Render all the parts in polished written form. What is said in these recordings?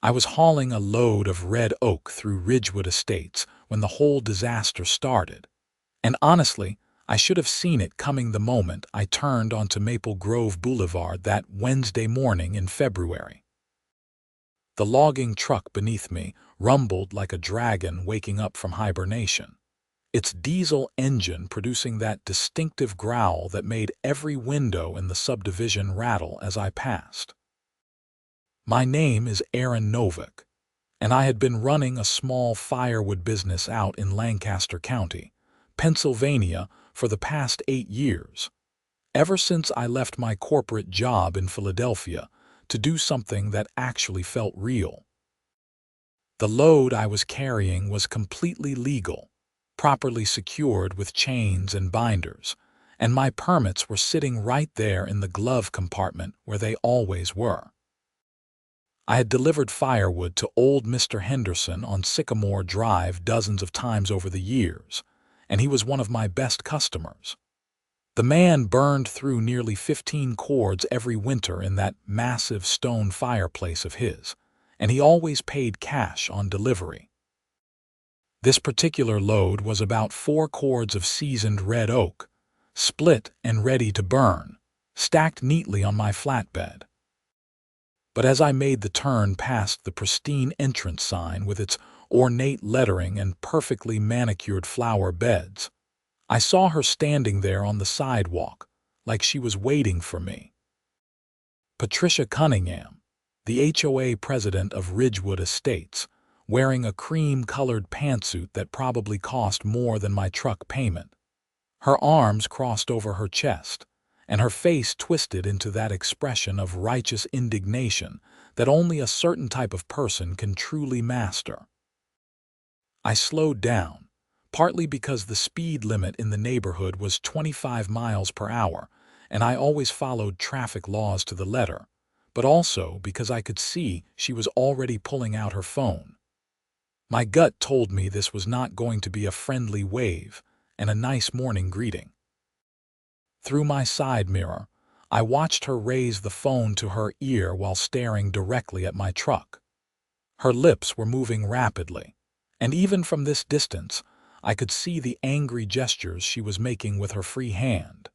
I was hauling a load of red oak through Ridgewood Estates when the whole disaster started. And honestly, I should have seen it coming the moment I turned onto Maple Grove Boulevard that Wednesday morning in February. The logging truck beneath me rumbled like a dragon waking up from hibernation, its diesel engine producing that distinctive growl that made every window in the subdivision rattle as I passed. My name is Aaron Novak, and I had been running a small firewood business out in Lancaster County, Pennsylvania, for the past 8 years, ever since I left my corporate job in Philadelphia to do something that actually felt real. The load I was carrying was completely legal, properly secured with chains and binders, and my permits were sitting right there in the glove compartment where they always were. I had delivered firewood to old Mr. Henderson on Sycamore Drive dozens of times over the years, and he was one of my best customers. The man burned through nearly 15 cords every winter in that massive stone fireplace of his, and he always paid cash on delivery. This particular load was about 4 cords of seasoned red oak, split and ready to burn, stacked neatly on my flatbed. But as I made the turn past the pristine entrance sign with its ornate lettering and perfectly manicured flower beds, I saw her standing there on the sidewalk, like she was waiting for me. Patricia Cunningham, the HOA president of Ridgewood Estates, wearing a cream-colored pantsuit that probably cost more than my truck payment. Her arms crossed over her chest, and her face twisted into that expression of righteous indignation that only a certain type of person can truly master. I slowed down, partly because the speed limit in the neighborhood was 25 miles per hour, and I always followed traffic laws to the letter, but also because I could see she was already pulling out her phone. My gut told me this was not going to be a friendly wave and a nice morning greeting. Through my side mirror, I watched her raise the phone to her ear while staring directly at my truck. Her lips were moving rapidly, and even from this distance, I could see the angry gestures she was making with her free hand.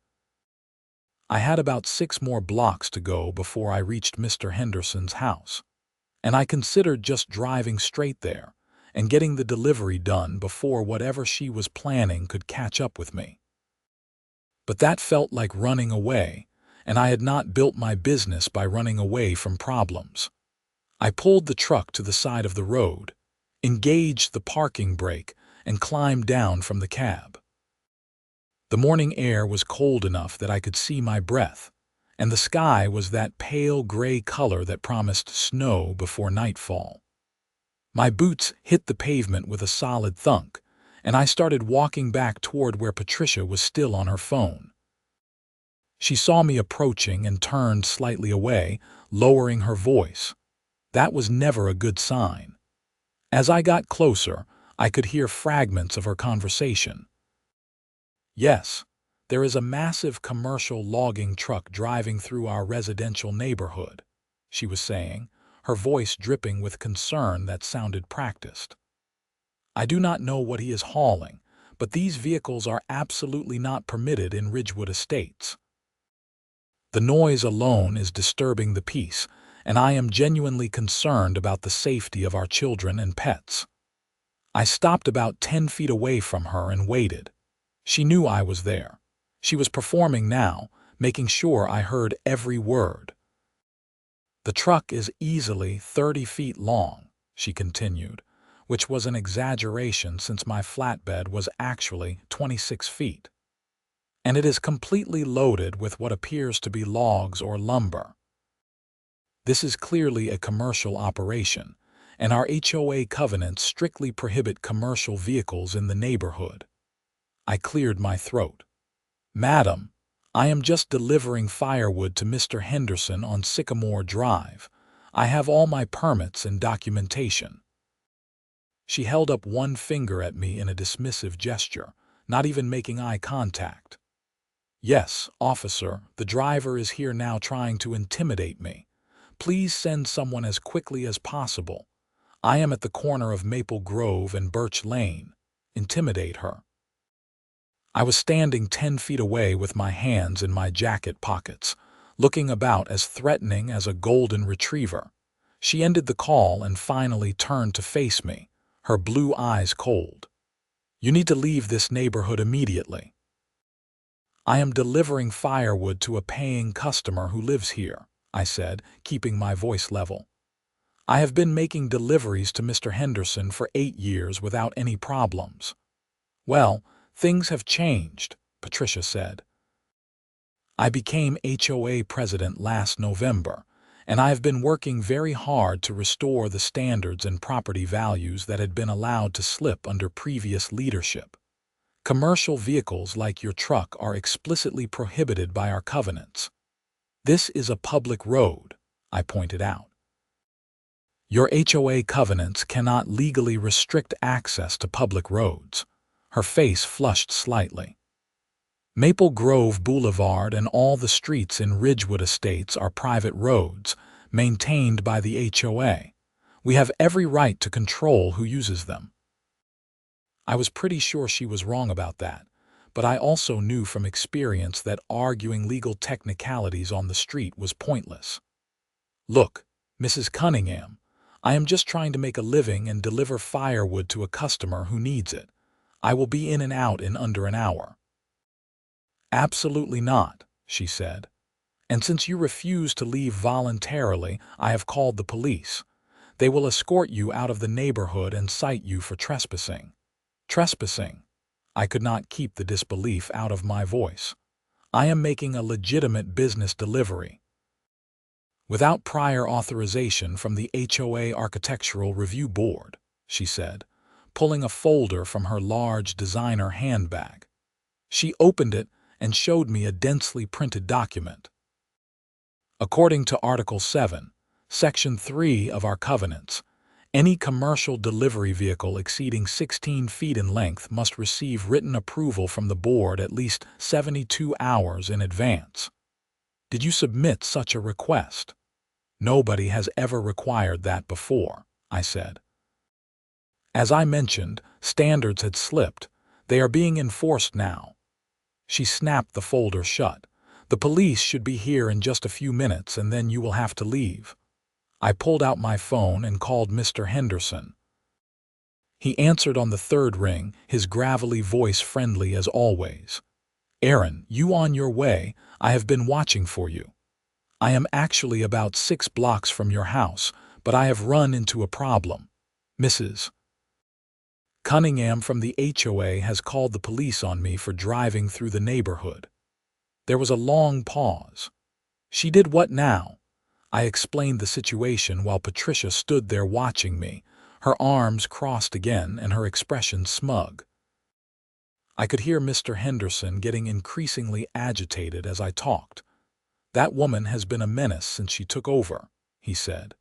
I had about 6 more blocks to go before I reached Mr. Henderson's house, and I considered just driving straight there and getting the delivery done before whatever she was planning could catch up with me. But that felt like running away, and I had not built my business by running away from problems. I pulled the truck to the side of the road, engaged the parking brake, and climbed down from the cab. The morning air was cold enough that I could see my breath, and the sky was that pale gray color that promised snow before nightfall. My boots hit the pavement with a solid thunk, and I started walking back toward where Patricia was still on her phone. She saw me approaching and turned slightly away, lowering her voice. That was never a good sign. As I got closer, I could hear fragments of her conversation. "Yes, there is a massive commercial logging truck driving through our residential neighborhood," she was saying, her voice dripping with concern that sounded practiced. "I do not know what he is hauling, but these vehicles are absolutely not permitted in Ridgewood Estates. The noise alone is disturbing the peace, and I am genuinely concerned about the safety of our children and pets." I stopped about 10 feet away from her and waited. She knew I was there. She was performing now, making sure I heard every word. "The truck is easily 30 feet long," she continued, which was an exaggeration since my flatbed was actually 26 feet. "And it is completely loaded with what appears to be logs or lumber. This is clearly a commercial operation, and our HOA covenants strictly prohibit commercial vehicles in the neighborhood." I cleared my throat. "Madam, I am just delivering firewood to Mr. Henderson on Sycamore Drive. I have all my permits and documentation." She held up one finger at me in a dismissive gesture, not even making eye contact. "Yes, officer, the driver is here now trying to intimidate me, Please send someone as quickly as possible. I am at the corner of Maple Grove and Birch Lane. Intimidate her." I was standing 10 feet away with my hands in my jacket pockets, looking about as threatening as a golden retriever. She ended the call and finally turned to face me, her blue eyes cold. "You need to leave this neighborhood immediately." "I am delivering firewood to a paying customer who lives here," I said, keeping my voice level. "I have been making deliveries to Mr. Henderson for 8 years without any problems." "Well, things have changed," Patricia said. "I became HOA president last November, and I have been working very hard to restore the standards and property values that had been allowed to slip under previous leadership. Commercial vehicles like your truck are explicitly prohibited by our covenants. This is a public road," I pointed out. "Your HOA covenants cannot legally restrict access to public roads." Her face flushed slightly. "Maple Grove Boulevard and all the streets in Ridgewood Estates are private roads, maintained by the HOA. We have every right to control who uses them." I was pretty sure she was wrong about that, but I also knew from experience that arguing legal technicalities on the street was pointless. "Look, Mrs. Cunningham, I am just trying to make a living and deliver firewood to a customer who needs it. I will be in and out in under an hour." "Absolutely not," she said. "And since you refuse to leave voluntarily, I have called the police. They will escort you out of the neighborhood and cite you for trespassing." "Trespassing?" I could not keep the disbelief out of my voice. "I am making a legitimate business delivery." "Without prior authorization from the HOA Architectural Review Board," she said, pulling a folder from her large designer handbag. She opened it and showed me a densely printed document. "According to Article 7, Section 3 of our covenants, any commercial delivery vehicle exceeding 16 feet in length must receive written approval from the board at least 72 hours in advance. Did you submit such a request?" "Nobody has ever required that before," I said. As I mentioned, standards had slipped. They are being enforced now. She snapped the folder shut. "The police should be here in just a few minutes and then you will have to leave." I pulled out my phone and called Mr. Henderson. He answered on the third ring, his gravelly voice friendly as always. "Aaron, you on your way? I have been watching for you. I am actually about 6 blocks from your house, but I have run into a problem. Mrs. Cunningham from the HOA has called the police on me for driving through the neighborhood." There was a long pause. "She did what now?" I explained the situation while Patricia stood there watching me, her arms crossed again and her expression smug. I could hear Mr. Henderson getting increasingly agitated as I talked. "That woman has been a menace since she took over," he said.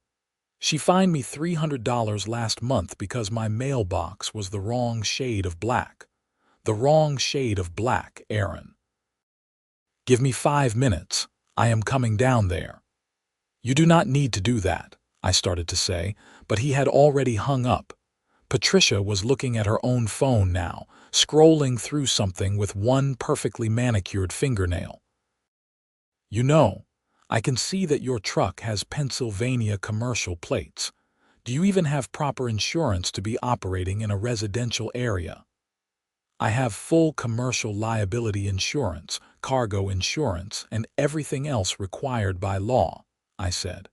"She fined me $300 last month because my mailbox was the wrong shade of black. The wrong shade of black, Aaron. Give me 5 minutes. I am coming down there." "You do not need to do that," I started to say, but he had already hung up. Patricia was looking at her own phone now, scrolling through something with one perfectly manicured fingernail. "You know, I can see that your truck has Pennsylvania commercial plates. Do you even have proper insurance to be operating in a residential area?" "I have full commercial liability insurance, cargo insurance, and everything else required by law," I said.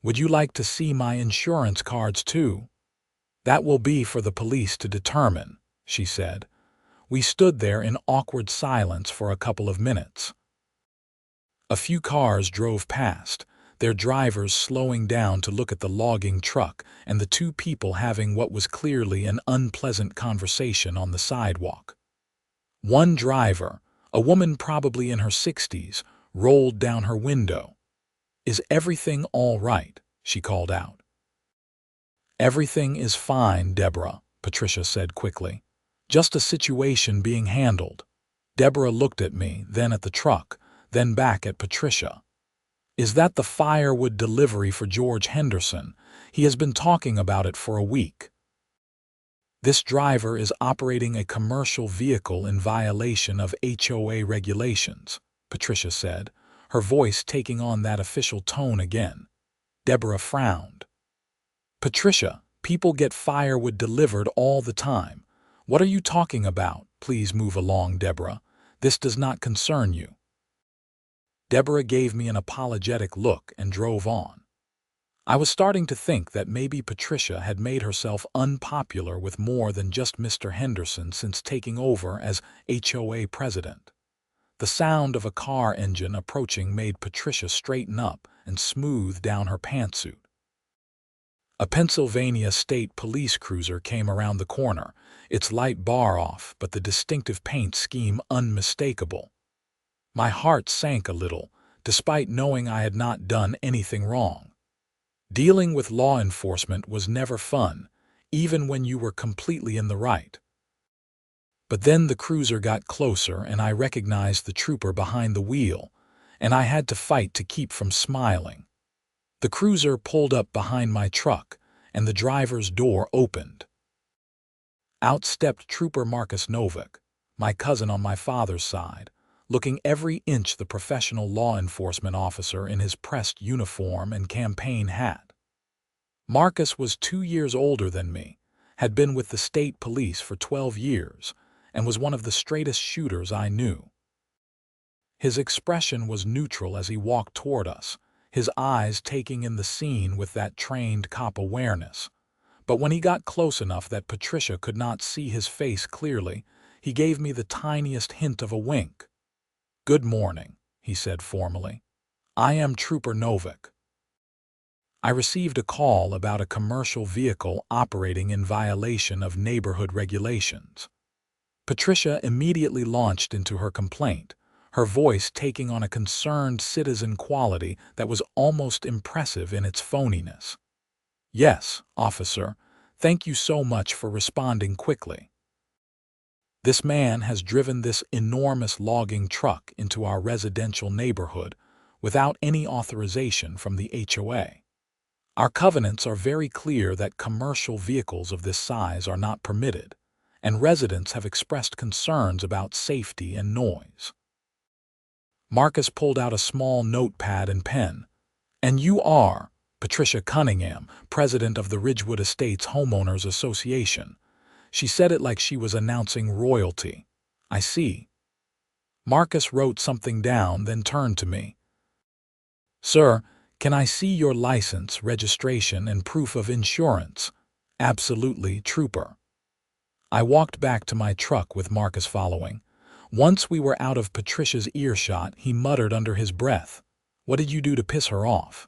"Would you like to see my insurance cards too?" "That will be for the police to determine," she said. We stood there in awkward silence for a couple of minutes. A few cars drove past, their drivers slowing down to look at the logging truck and the two people having what was clearly an unpleasant conversation on the sidewalk. One driver, a woman probably in her 60s, rolled down her window. "Is everything all right?" she called out. "Everything is fine, Deborah," Patricia said quickly. "Just a situation being handled." Deborah looked at me, then at the truck, then back at Patricia. Is that the firewood delivery for George Henderson? He has been talking about it for a week. This driver is operating a commercial vehicle in violation of HOA regulations, Patricia said, her voice taking on that official tone again. Deborah frowned. Patricia, people get firewood delivered all the time. What are you talking about? Please move along, Deborah. This does not concern you. Deborah gave me an apologetic look and drove on. I was starting to think that maybe Patricia had made herself unpopular with more than just Mr. Henderson since taking over as HOA president. The sound of a car engine approaching made Patricia straighten up and smooth down her pantsuit. A Pennsylvania State Police cruiser came around the corner, its light bar off but the distinctive paint scheme unmistakable. My heart sank a little, despite knowing I had not done anything wrong. Dealing with law enforcement was never fun, even when you were completely in the right. But then the cruiser got closer and I recognized the trooper behind the wheel, and I had to fight to keep from smiling. The cruiser pulled up behind my truck, and the driver's door opened. Out stepped Trooper Marcus Novak, my cousin on my father's side, looking every inch the professional law enforcement officer in his pressed uniform and campaign hat. Marcus was 2 years older than me, had been with the state police for 12 years, and was one of the straightest shooters I knew. His expression was neutral as he walked toward us, his eyes taking in the scene with that trained cop awareness. But when he got close enough that Patricia could not see his face clearly, he gave me the tiniest hint of a wink. "Good morning," he said formally. "I am Trooper Novak. I received a call about a commercial vehicle operating in violation of neighborhood regulations." Patricia immediately launched into her complaint, her voice taking on a concerned citizen quality that was almost impressive in its phoniness. "Yes, officer, thank you so much for responding quickly. This man has driven this enormous logging truck into our residential neighborhood without any authorization from the HOA. Our covenants are very clear that commercial vehicles of this size are not permitted, and residents have expressed concerns about safety and noise." Marcus pulled out a small notepad and pen. "And you are Patricia Cunningham, president of the Ridgewood Estates Homeowners Association." She said it like she was announcing royalty. "I see." Marcus wrote something down, then turned to me. "Sir, can I see your license, registration, and proof of insurance?" "Absolutely, Trooper." I walked back to my truck with Marcus following. Once we were out of Patricia's earshot, he muttered under his breath, "What did you do to piss her off?"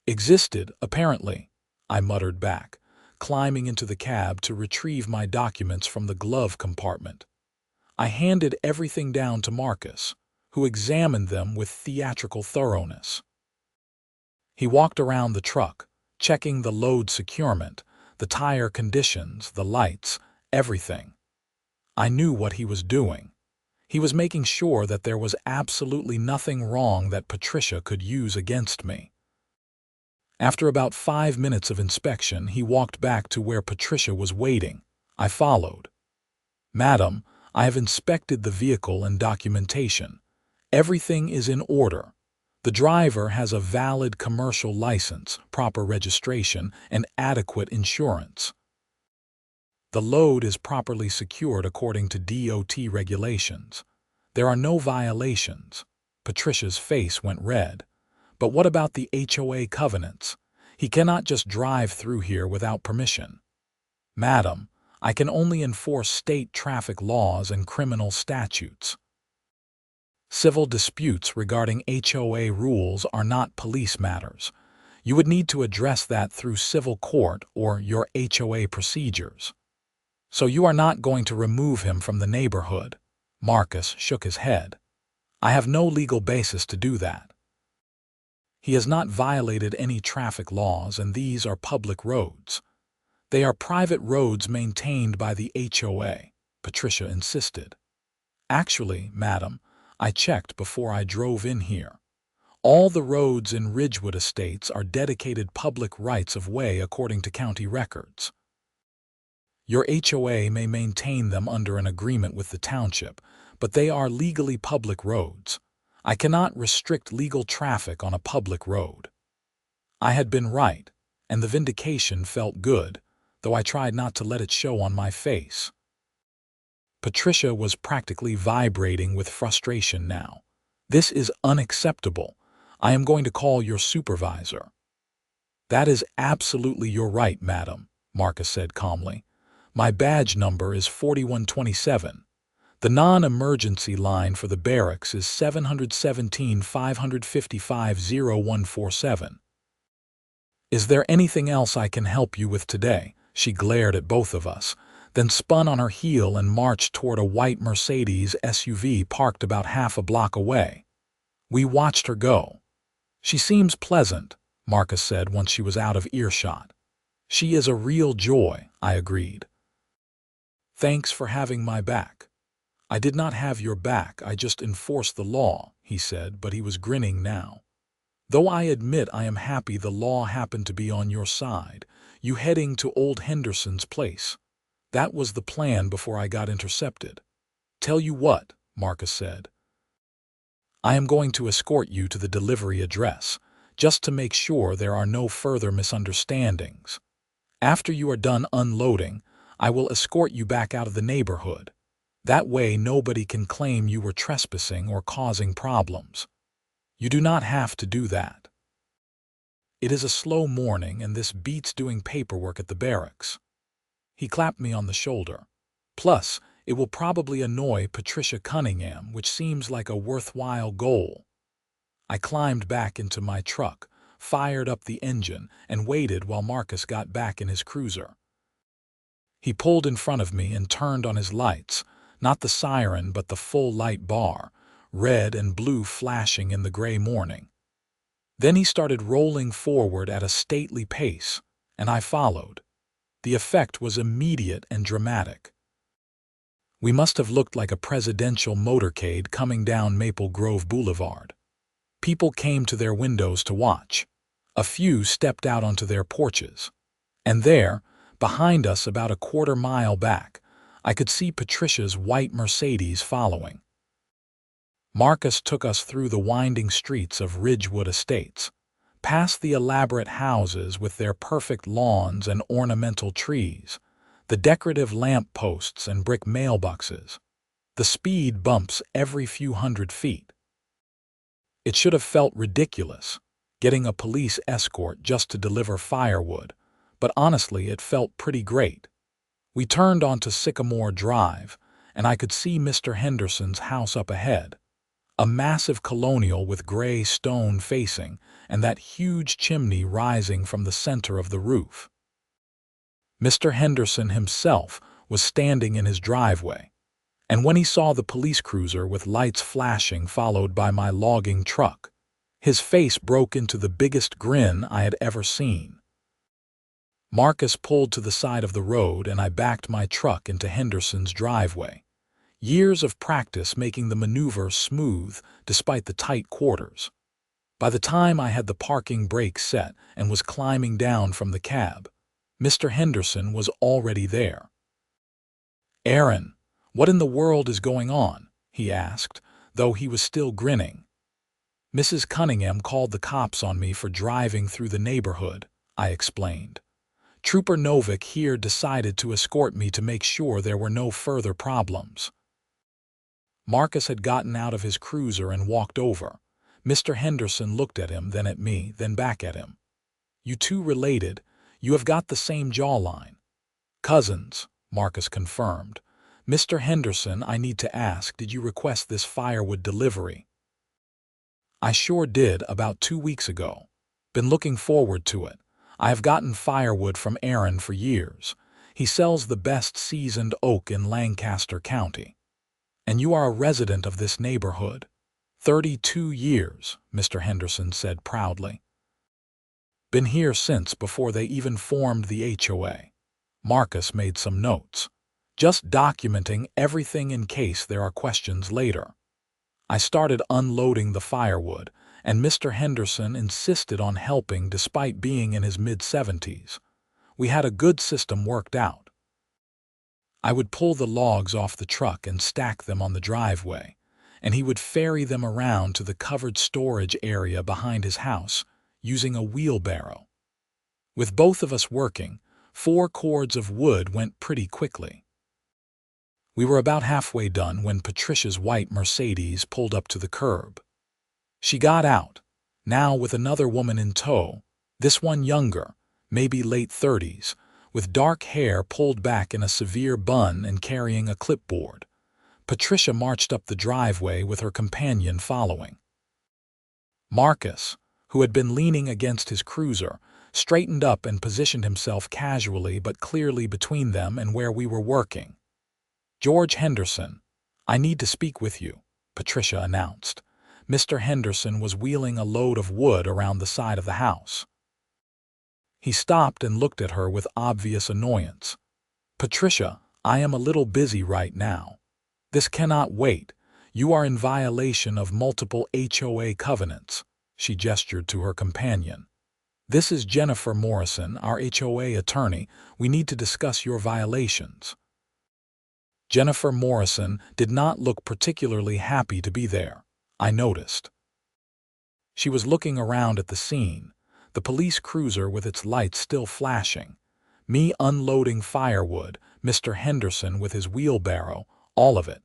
"Existed, apparently," I muttered back, climbing into the cab to retrieve my documents from the glove compartment. I handed everything down to Marcus, who examined them with theatrical thoroughness. He walked around the truck, checking the load securement, the tire conditions, the lights, everything. I knew what he was doing. He was making sure that there was absolutely nothing wrong that Patricia could use against me. After about 5 minutes of inspection, he walked back to where Patricia was waiting. I followed. "Madam, I have inspected the vehicle and documentation. Everything is in order. The driver has a valid commercial license, proper registration, and adequate insurance. The load is properly secured according to DOT regulations. There are no violations." Patricia's face went red. "But what about the HOA covenants? He cannot just drive through here without permission." "Madam, I can only enforce state traffic laws and criminal statutes. Civil disputes regarding HOA rules are not police matters. You would need to address that through civil court or your HOA procedures." "So you are not going to remove him from the neighborhood?" Marcus shook his head. "I have no legal basis to do that. He has not violated any traffic laws, and these are public roads." "They are private roads maintained by the HOA," Patricia insisted. "Actually, madam, I checked before I drove in here. All the roads in Ridgewood Estates are dedicated public rights of way according to county records. Your HOA may maintain them under an agreement with the township, but they are legally public roads. I cannot restrict legal traffic on a public road. I had been right, and the vindication felt good, though I tried not to let it show on my face. Patricia was practically vibrating with frustration now. This is unacceptable. I am going to call your supervisor. That is absolutely your right, madam, Marcus said calmly. My badge number is 4127. The non-emergency line for the barracks is 717-555-0147. Is there anything else I can help you with today? She glared at both of us, then spun on her heel and marched toward a white Mercedes SUV parked about half a block away. We watched her go. She seems pleasant, Marcus said once she was out of earshot. She is a real joy, I agreed. Thanks for having my back. I did not have your back, I just enforced the law, he said, but he was grinning now. Though I admit I am happy the law happened to be on your side, you heading to old Henderson's place. That was the plan before I got intercepted. Tell you what, Marcus said. I am going to escort you to the delivery address, just to make sure there are no further misunderstandings. After you are done unloading, I will escort you back out of the neighborhood. That way nobody can claim you were trespassing or causing problems. You do not have to do that. It is a slow morning and this beats doing paperwork at the barracks. He clapped me on the shoulder. Plus, it will probably annoy Patricia Cunningham, which seems like a worthwhile goal. I climbed back into my truck, fired up the engine, and waited while Marcus got back in his cruiser. He pulled in front of me and turned on his lights, not the siren but the full light bar, red and blue flashing in the gray morning. Then he started rolling forward at a stately pace, and I followed. The effect was immediate and dramatic. We must have looked like a presidential motorcade coming down Maple Grove Boulevard. People came to their windows to watch. A few stepped out onto their porches. And there, behind us about a quarter-mile back, I could see Patricia's white Mercedes following. Marcus took us through the winding streets of Ridgewood Estates, past the elaborate houses with their perfect lawns and ornamental trees, the decorative lamp posts and brick mailboxes, the speed bumps every few hundred feet. It should have felt ridiculous, getting a police escort just to deliver firewood, but honestly it felt pretty great. We turned onto Sycamore Drive, and I could see Mr. Henderson's house up ahead, a massive colonial with gray stone facing and that huge chimney rising from the center of the roof. Mr. Henderson himself was standing in his driveway, and when he saw the police cruiser with lights flashing followed by my logging truck, his face broke into the biggest grin I had ever seen. Marcus pulled to the side of the road and I backed my truck into Henderson's driveway. Years of practice making the maneuver smooth despite the tight quarters. By the time I had the parking brake set and was climbing down from the cab, Mr. Henderson was already there. "Aaron, what in the world is going on?" he asked, though he was still grinning. "Mrs. Cunningham called the cops on me for driving through the neighborhood," I explained. "Trooper Novak here decided to escort me to make sure there were no further problems." Marcus had gotten out of his cruiser and walked over. Mr. Henderson looked at him, then at me, then back at him. "You two related? You have got the same jawline." "Cousins," Marcus confirmed. "Mr. Henderson, I need to ask, did you request this firewood delivery?" "I sure did, about 2 weeks ago. Been looking forward to it. I have gotten firewood from Aaron for years. He sells the best seasoned oak in Lancaster County. And you are a resident of this neighborhood." 32 years, Mr. Henderson said proudly. "Been here since before they even formed the HOA. Marcus made some notes. Just documenting everything in case there are questions later. I started unloading the firewood, and Mr. Henderson insisted on helping despite being in his mid-70s. We had a good system worked out. I would pull the logs off the truck and stack them on the driveway, and he would ferry them around to the covered storage area behind his house using a wheelbarrow. With both of us working, 4 cords of wood went pretty quickly. We were about halfway done when Patricia's white Mercedes pulled up to the curb. She got out, now with another woman in tow, this one younger, maybe late 30s, with dark hair pulled back in a severe bun and carrying a clipboard. Patricia marched up the driveway with her companion following. Marcus, who had been leaning against his cruiser, straightened up and positioned himself casually but clearly between them and where we were working. "George Henderson, I need to speak with you," Patricia announced. Mr. Henderson was wheeling a load of wood around the side of the house. He stopped and looked at her with obvious annoyance. "Patricia, I am a little busy right now. This cannot wait. You are in violation of multiple HOA covenants," she gestured to her companion. "This is Jennifer Morrison, our HOA attorney. We need to discuss your violations." Jennifer Morrison did not look particularly happy to be there, I noticed. She was looking around at the scene, the police cruiser with its lights still flashing, me unloading firewood, Mr. Henderson with his wheelbarrow, all of it.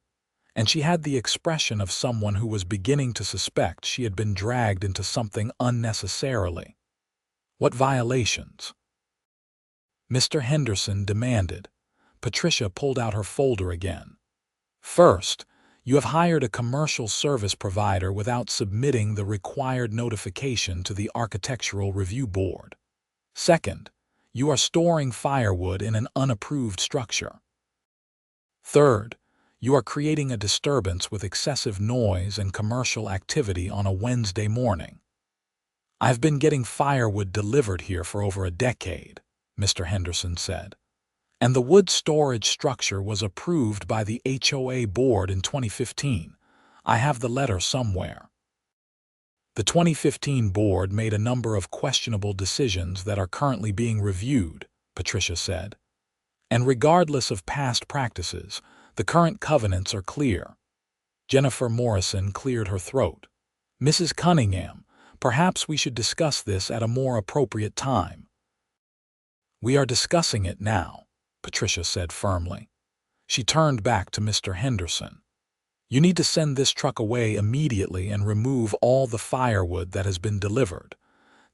And she had the expression of someone who was beginning to suspect she had been dragged into something unnecessarily. "What violations?" Mr. Henderson demanded. Patricia pulled out her folder again. "First, you have hired a commercial service provider without submitting the required notification to the Architectural Review Board. Second, you are storing firewood in an unapproved structure. Third, you are creating a disturbance with excessive noise and commercial activity on a Wednesday morning." "I've been getting firewood delivered here for over a decade," Mr. Henderson said. "And the wood storage structure was approved by the HOA board in 2015. I have the letter somewhere." "The 2015 board made a number of questionable decisions that are currently being reviewed," Patricia said. "And regardless of past practices, the current covenants are clear." Jennifer Morrison cleared her throat. "Mrs. Cunningham, perhaps we should discuss this at a more appropriate time." "We are discussing it now," Patricia said firmly. She turned back to Mr. Henderson. "You need to send this truck away immediately and remove all the firewood that has been delivered.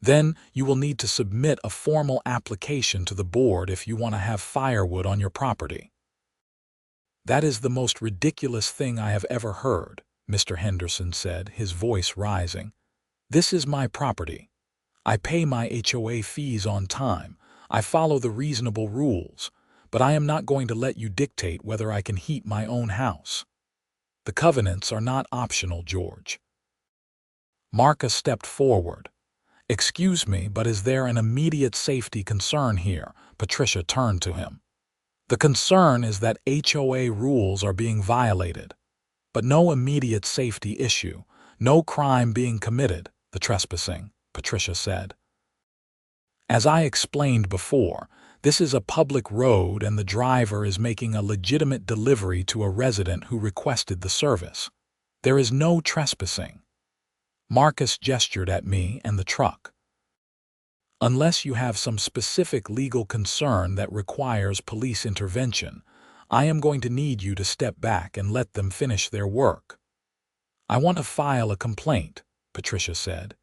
Then you will need to submit a formal application to the board if you want to have firewood on your property." "That is the most ridiculous thing I have ever heard," Mr. Henderson said, his voice rising. "This is my property. I pay my HOA fees on time. I follow the reasonable rules. But I am not going to let you dictate whether I can heat my own house. The covenants are not optional, George." Marcus stepped forward. "Excuse me, but is there an immediate safety concern here?" Patricia turned to him. "The concern is that HOA rules are being violated, but no immediate safety issue, no crime being committed, the trespassing," Patricia said. "As I explained before, this is a public road and the driver is making a legitimate delivery to a resident who requested the service. There is no trespassing." Marcus gestured at me and the truck. "Unless you have some specific legal concern that requires police intervention, I am going to need you to step back and let them finish their work." "I want to file a complaint," Patricia said.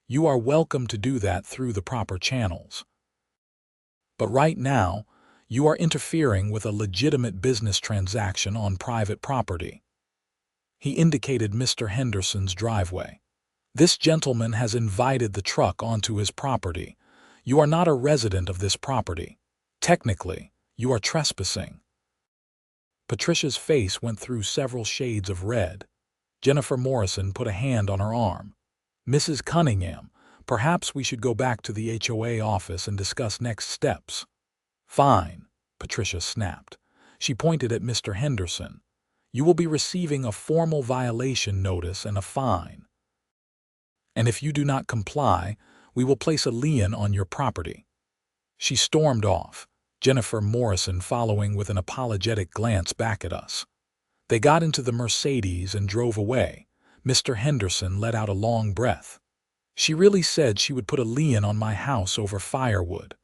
"You are welcome to do that through the proper channels. But right now, you are interfering with a legitimate business transaction on private property." He indicated Mr. Henderson's driveway. "This gentleman has invited the truck onto his property. You are not a resident of this property. Technically, you are trespassing." Patricia's face went through several shades of red. Jennifer Morrison put a hand on her arm. "Mrs. Cunningham, perhaps we should go back to the HOA office and discuss next steps." "Fine," Patricia snapped. She pointed at Mr. Henderson. "You will be receiving a formal violation notice and a fine." and if you do not comply, we will place a lien on your property." She stormed off, Jennifer Morrison following with an apologetic glance back at us. They got into the Mercedes and drove away. Mr. Henderson let out a long breath. "She really said she would put a lien on my house over Firewood."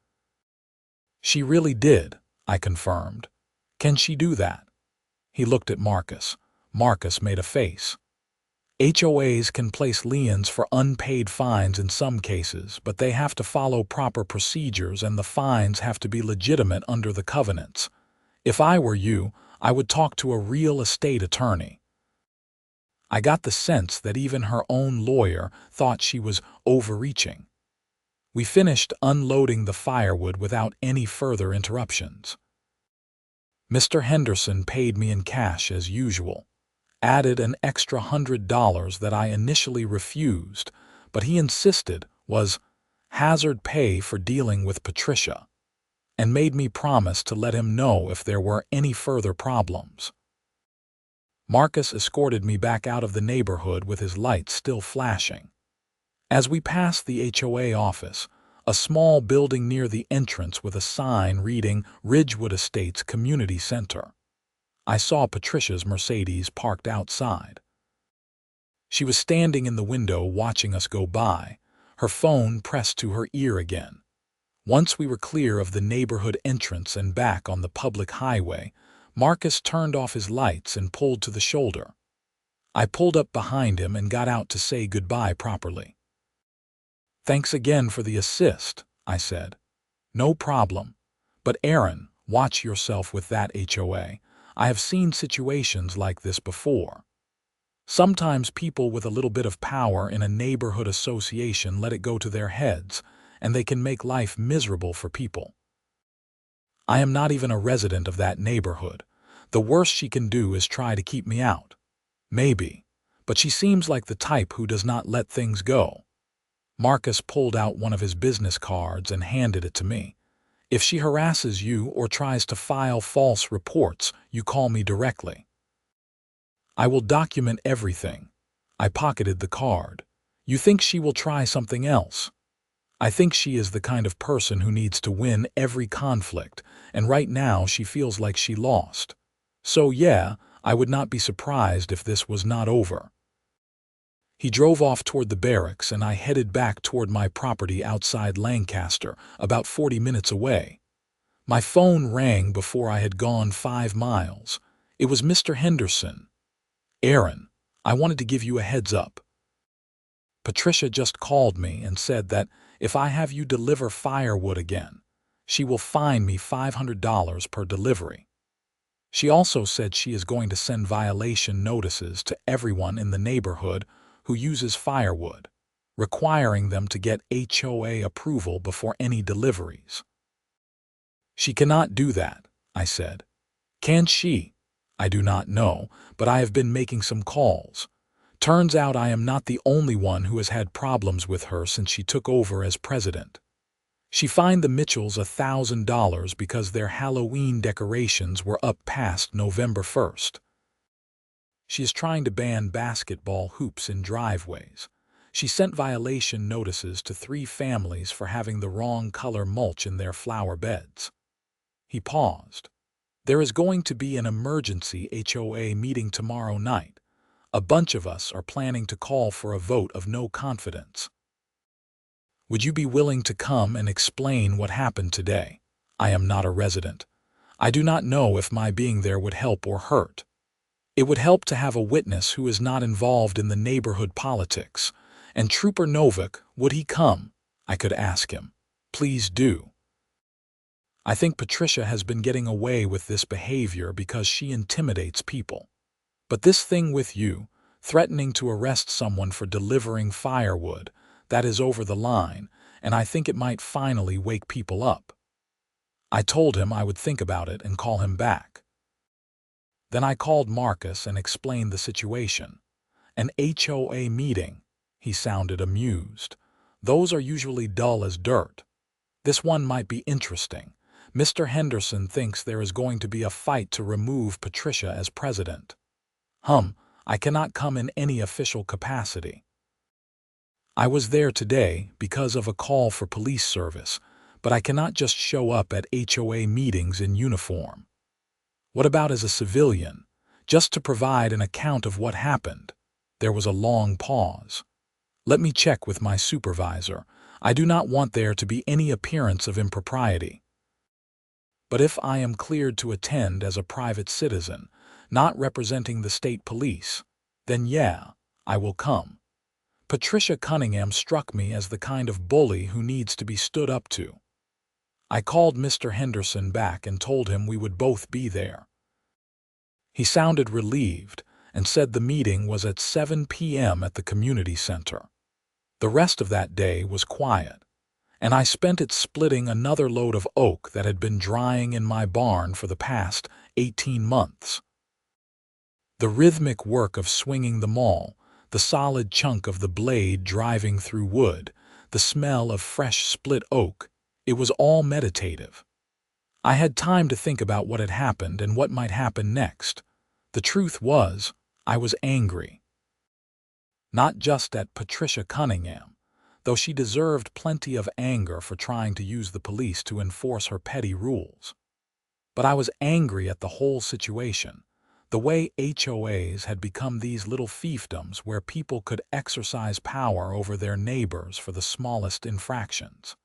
"She really did," I confirmed. "Can she do that?" He looked at Marcus. Marcus made a face. "HOAs can place liens for unpaid fines in some cases, but they have to follow proper procedures and the fines have to be legitimate under the covenants. If I were you, I would talk to a real estate attorney." I got the sense that even her own lawyer thought she was overreaching. We finished unloading the firewood without any further interruptions. Mr. Henderson paid me in cash as usual, added an extra $100 that I initially refused, but he insisted was hazard pay for dealing with Patricia, and made me promise to let him know if there were any further problems. Marcus escorted me back out of the neighborhood with his lights still flashing. As we passed the HOA office, a small building near the entrance with a sign reading Ridgewood Estates Community Center, I saw Patricia's Mercedes parked outside. She was standing in the window watching us go by, her phone pressed to her ear again. Once we were clear of the neighborhood entrance and back on the public highway, Marcus turned off his lights and pulled to the shoulder. I pulled up behind him and got out to say goodbye properly. "Thanks again for the assist," I said. "No problem. But Aaron, watch yourself with that HOA. I have seen situations like this before. Sometimes people with a little bit of power in a neighborhood association let it go to their heads, and they can make life miserable for people. I am not even a resident of that neighborhood. The worst she can do is try to keep me out. Maybe, but she seems like the type who does not let things go." Marcus pulled out one of his business cards and handed it to me. "If she harasses you or tries to file false reports, you call me directly. I will document everything." I pocketed the card. "You think she will try something else?" "I think she is the kind of person who needs to win every conflict, and right now she feels like she lost. So yeah, I would not be surprised if this was not over." He drove off toward the barracks and I headed back toward my property outside Lancaster, about 40 minutes away. My phone rang before I had gone 5 miles. It was Mr. Henderson. "Aaron, I wanted to give you a heads up. Patricia just called me and said that if I have you deliver firewood again, she will fine me $500 per delivery. She also said she is going to send violation notices to everyone in the neighborhood who uses firewood, requiring them to get HOA approval before any deliveries." "She cannot do that," I said. "Can she?" "I do not know, but I have been making some calls. Turns out I am not the only one who has had problems with her since she took over as president. She fined the Mitchells $1,000 because their Halloween decorations were up past November 1st. She is trying to ban basketball hoops in driveways. She sent violation notices to 3 families for having the wrong color mulch in their flower beds." He paused. "There is going to be an emergency HOA meeting tomorrow night. A bunch of us are planning to call for a vote of no confidence. Would you be willing to come and explain what happened today? I am not a resident. I do not know if my being there would help or hurt. It would help to have a witness who is not involved in the neighborhood politics. And Trooper Novak, would he come? I could ask him. Please do. I think Patricia has been getting away with this behavior because she intimidates people. But this thing with you, threatening to arrest someone for delivering firewood, that is over the line, and I think it might finally wake people up." I told him I would think about it and call him back. Then I called Marcus and explained the situation. "An HOA meeting," he sounded amused. "Those are usually dull as dirt. This one might be interesting. Mr. Henderson thinks there is going to be a fight to remove Patricia as president. I cannot come in any official capacity." I was there today because of a call for police service, but I cannot just show up at HOA meetings in uniform. What about as a civilian, just to provide an account of what happened? There was a long pause. Let me check with my supervisor. I do not want there to be any appearance of impropriety. But if I am cleared to attend as a private citizen, not representing the state police, then yeah, I will come. Patricia Cunningham struck me as the kind of bully who needs to be stood up to. I called Mr. Henderson back and told him we would both be there. He sounded relieved and said the meeting was at 7 p.m. at the community center. The rest of that day was quiet, and I spent it splitting another load of oak that had been drying in my barn for the past 18 months. The rhythmic work of swinging the maul, the solid chunk of the blade driving through wood, the smell of fresh split oak, it was all meditative. I had time to think about what had happened and what might happen next. The truth was, I was angry. Not just at Patricia Cunningham, though she deserved plenty of anger for trying to use the police to enforce her petty rules. But I was angry at the whole situation, the way HOAs had become these little fiefdoms where people could exercise power over their neighbors for the smallest infractions.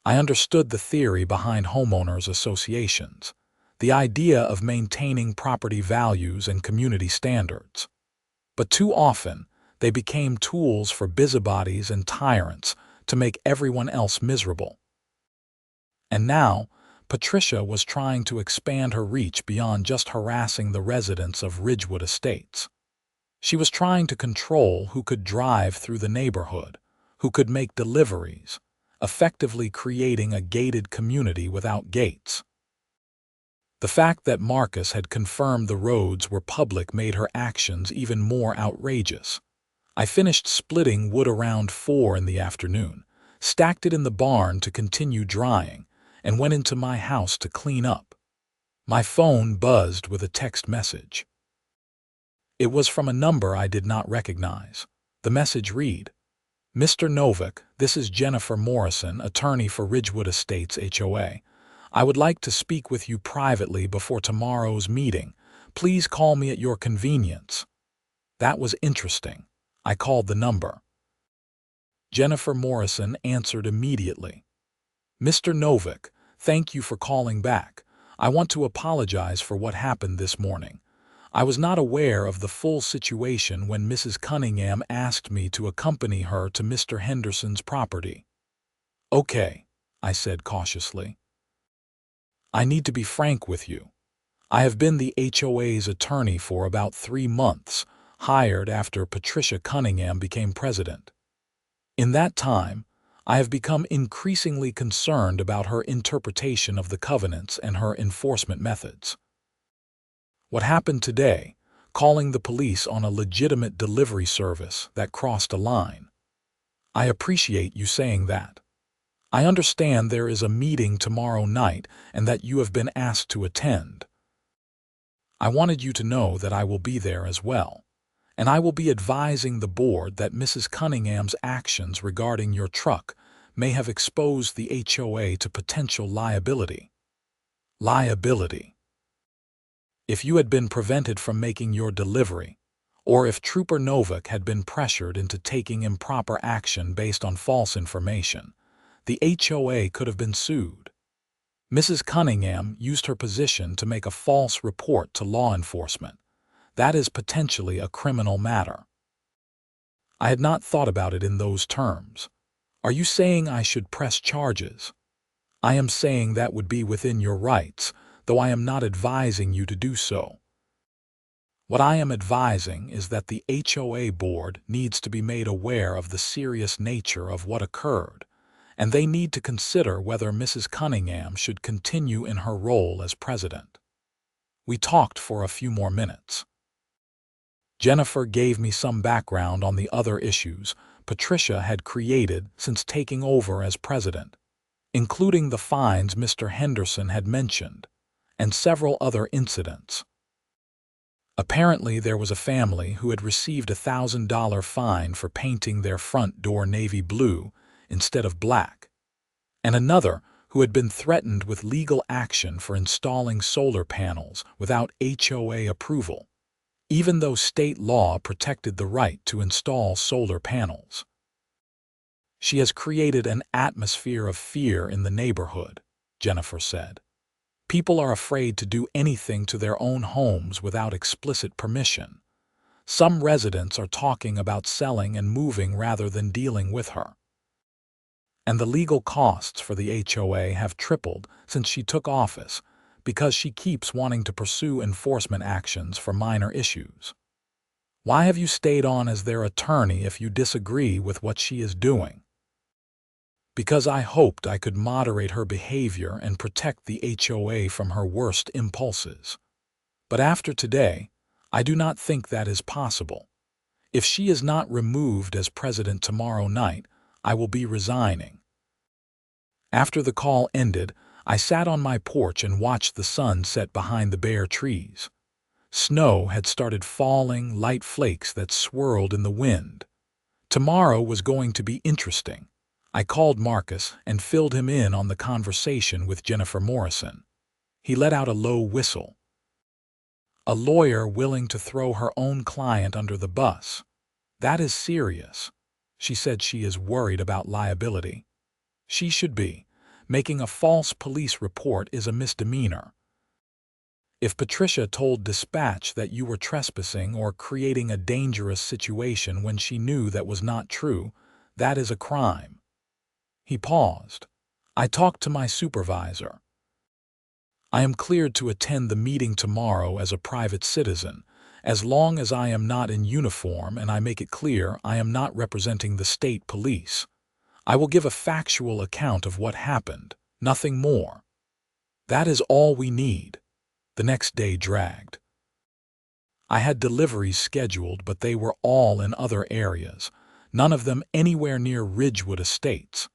I understood the theory behind homeowners associations, the idea of maintaining property values and community standards. But too often, they became tools for busybodies and tyrants to make everyone else miserable. And now, Patricia was trying to expand her reach beyond just harassing the residents of Ridgewood Estates. She was trying to control who could drive through the neighborhood, who could make deliveries, effectively creating a gated community without gates. The fact that Marcus had confirmed the roads were public made her actions even more outrageous. I finished splitting wood around 4 in the afternoon, stacked it in the barn to continue drying, and went into my house to clean up. My phone buzzed with a text message. It was from a number I did not recognize. The message read, "Mr. Novak, this is Jennifer Morrison, attorney for Ridgewood Estates HOA. I would like to speak with you privately before tomorrow's meeting. Please call me at your convenience." That was interesting. I called the number. Jennifer Morrison answered immediately. "Mr. Novak, thank you for calling back. I want to apologize for what happened this morning. I was not aware of the full situation when Mrs. Cunningham asked me to accompany her to Mr. Henderson's property." "Okay," I said cautiously. "I need to be frank with you. I have been the HOA's attorney for about 3 months, hired after Patricia Cunningham became president. In that time, I have become increasingly concerned about her interpretation of the covenants and her enforcement methods. What happened today, calling the police on a legitimate delivery service that crossed a line. I appreciate you saying that. I understand there is a meeting tomorrow night and that you have been asked to attend. I wanted you to know that I will be there as well, and I will be advising the board that Mrs. Cunningham's actions regarding your truck may have exposed the HOA to potential liability. Liability. If you had been prevented from making your delivery, or if Trooper Novak had been pressured into taking improper action based on false information, the HOA could have been sued. Mrs. Cunningham used her position to make a false report to law enforcement. That is potentially a criminal matter. I had not thought about it in those terms. Are you saying I should press charges? I am saying that would be within your rights, though I am not advising you to do so. What I am advising is that the HOA board needs to be made aware of the serious nature of what occurred, and they need to consider whether Mrs. Cunningham should continue in her role as president. We talked for a few more minutes. Jennifer gave me some background on the other issues Patricia had created since taking over as president, including the fines Mr. Henderson had mentioned, and several other incidents. Apparently, there was a family who had received a $1,000 fine for painting their front door navy blue instead of black, and another who had been threatened with legal action for installing solar panels without HOA approval, even though state law protected the right to install solar panels. "She has created an atmosphere of fear in the neighborhood," Jennifer said. "People are afraid to do anything to their own homes without explicit permission. Some residents are talking about selling and moving rather than dealing with her. And the legal costs for the HOA have tripled since she took office because she keeps wanting to pursue enforcement actions for minor issues. Why have you stayed on as their attorney if you disagree with what she is doing?" "Because I hoped I could moderate her behavior and protect the HOA from her worst impulses. But after today, I do not think that is possible. If she is not removed as president tomorrow night, I will be resigning." After the call ended, I sat on my porch and watched the sun set behind the bare trees. Snow had started falling, light flakes that swirled in the wind. Tomorrow was going to be interesting. I called Marcus and filled him in on the conversation with Jennifer Morrison. He let out a low whistle. "A lawyer willing to throw her own client under the bus. That is serious." She said she is worried about liability. She should be. Making a false police report is a misdemeanor. If Patricia told dispatch that you were trespassing or creating a dangerous situation when she knew that was not true, that is a crime. He paused. I talked to my supervisor. "I am cleared to attend the meeting tomorrow as a private citizen, as long as I am not in uniform and I make it clear I am not representing the state police. I will give a factual account of what happened, nothing more." That is all we need. The next day dragged. I had deliveries scheduled, but they were all in other areas, none of them anywhere near Ridgewood Estates.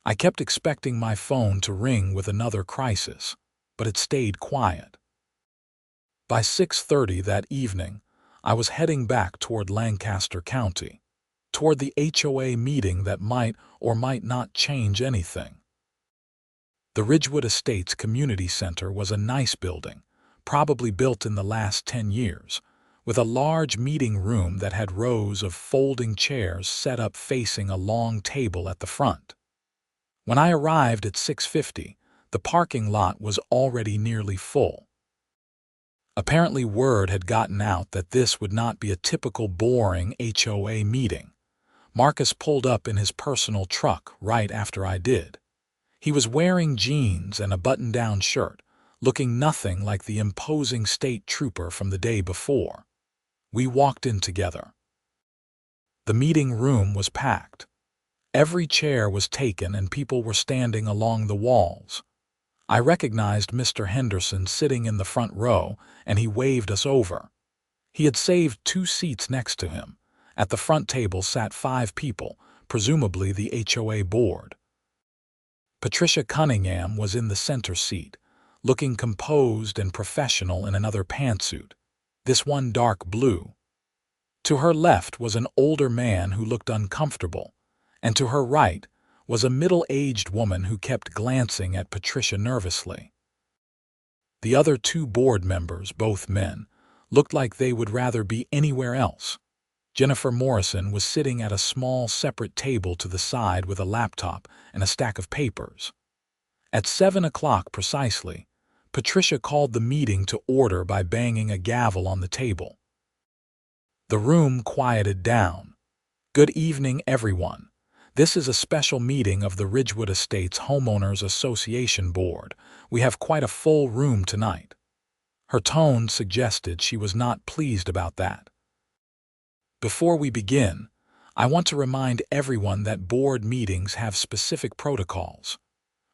I kept expecting my phone to ring with another crisis, but it stayed quiet. By 6:30 that evening, I was heading back toward Lancaster County, toward the HOA meeting that might or might not change anything. The Ridgewood Estates Community Center was a nice building, probably built in the last 10 years, with a large meeting room that had rows of folding chairs set up facing a long table at the front. When I arrived at 6:50, the parking lot was already nearly full. Apparently word had gotten out that this would not be a typical boring HOA meeting. Marcus pulled up in his personal truck right after I did. He was wearing jeans and a button-down shirt, looking nothing like the imposing state trooper from the day before. We walked in together. The meeting room was packed. Every chair was taken and people were standing along the walls. I recognized Mr. Henderson sitting in the front row, and he waved us over. He had saved 2 seats next to him. At the front table sat 5 people, presumably the HOA board. Patricia Cunningham was in the center seat, looking composed and professional in another pantsuit, this one dark blue. To her left was an older man who looked uncomfortable, and to her right was a middle-aged woman who kept glancing at Patricia nervously. The other 2 board members, both men, looked like they would rather be anywhere else. Jennifer Morrison was sitting at a small separate table to the side with a laptop and a stack of papers. At 7 o'clock precisely, Patricia called the meeting to order by banging a gavel on the table. The room quieted down. "Good evening, everyone. This is a special meeting of the Ridgewood Estates Homeowners Association Board. We have quite a full room tonight." Her tone suggested she was not pleased about that. "Before we begin, I want to remind everyone that board meetings have specific protocols.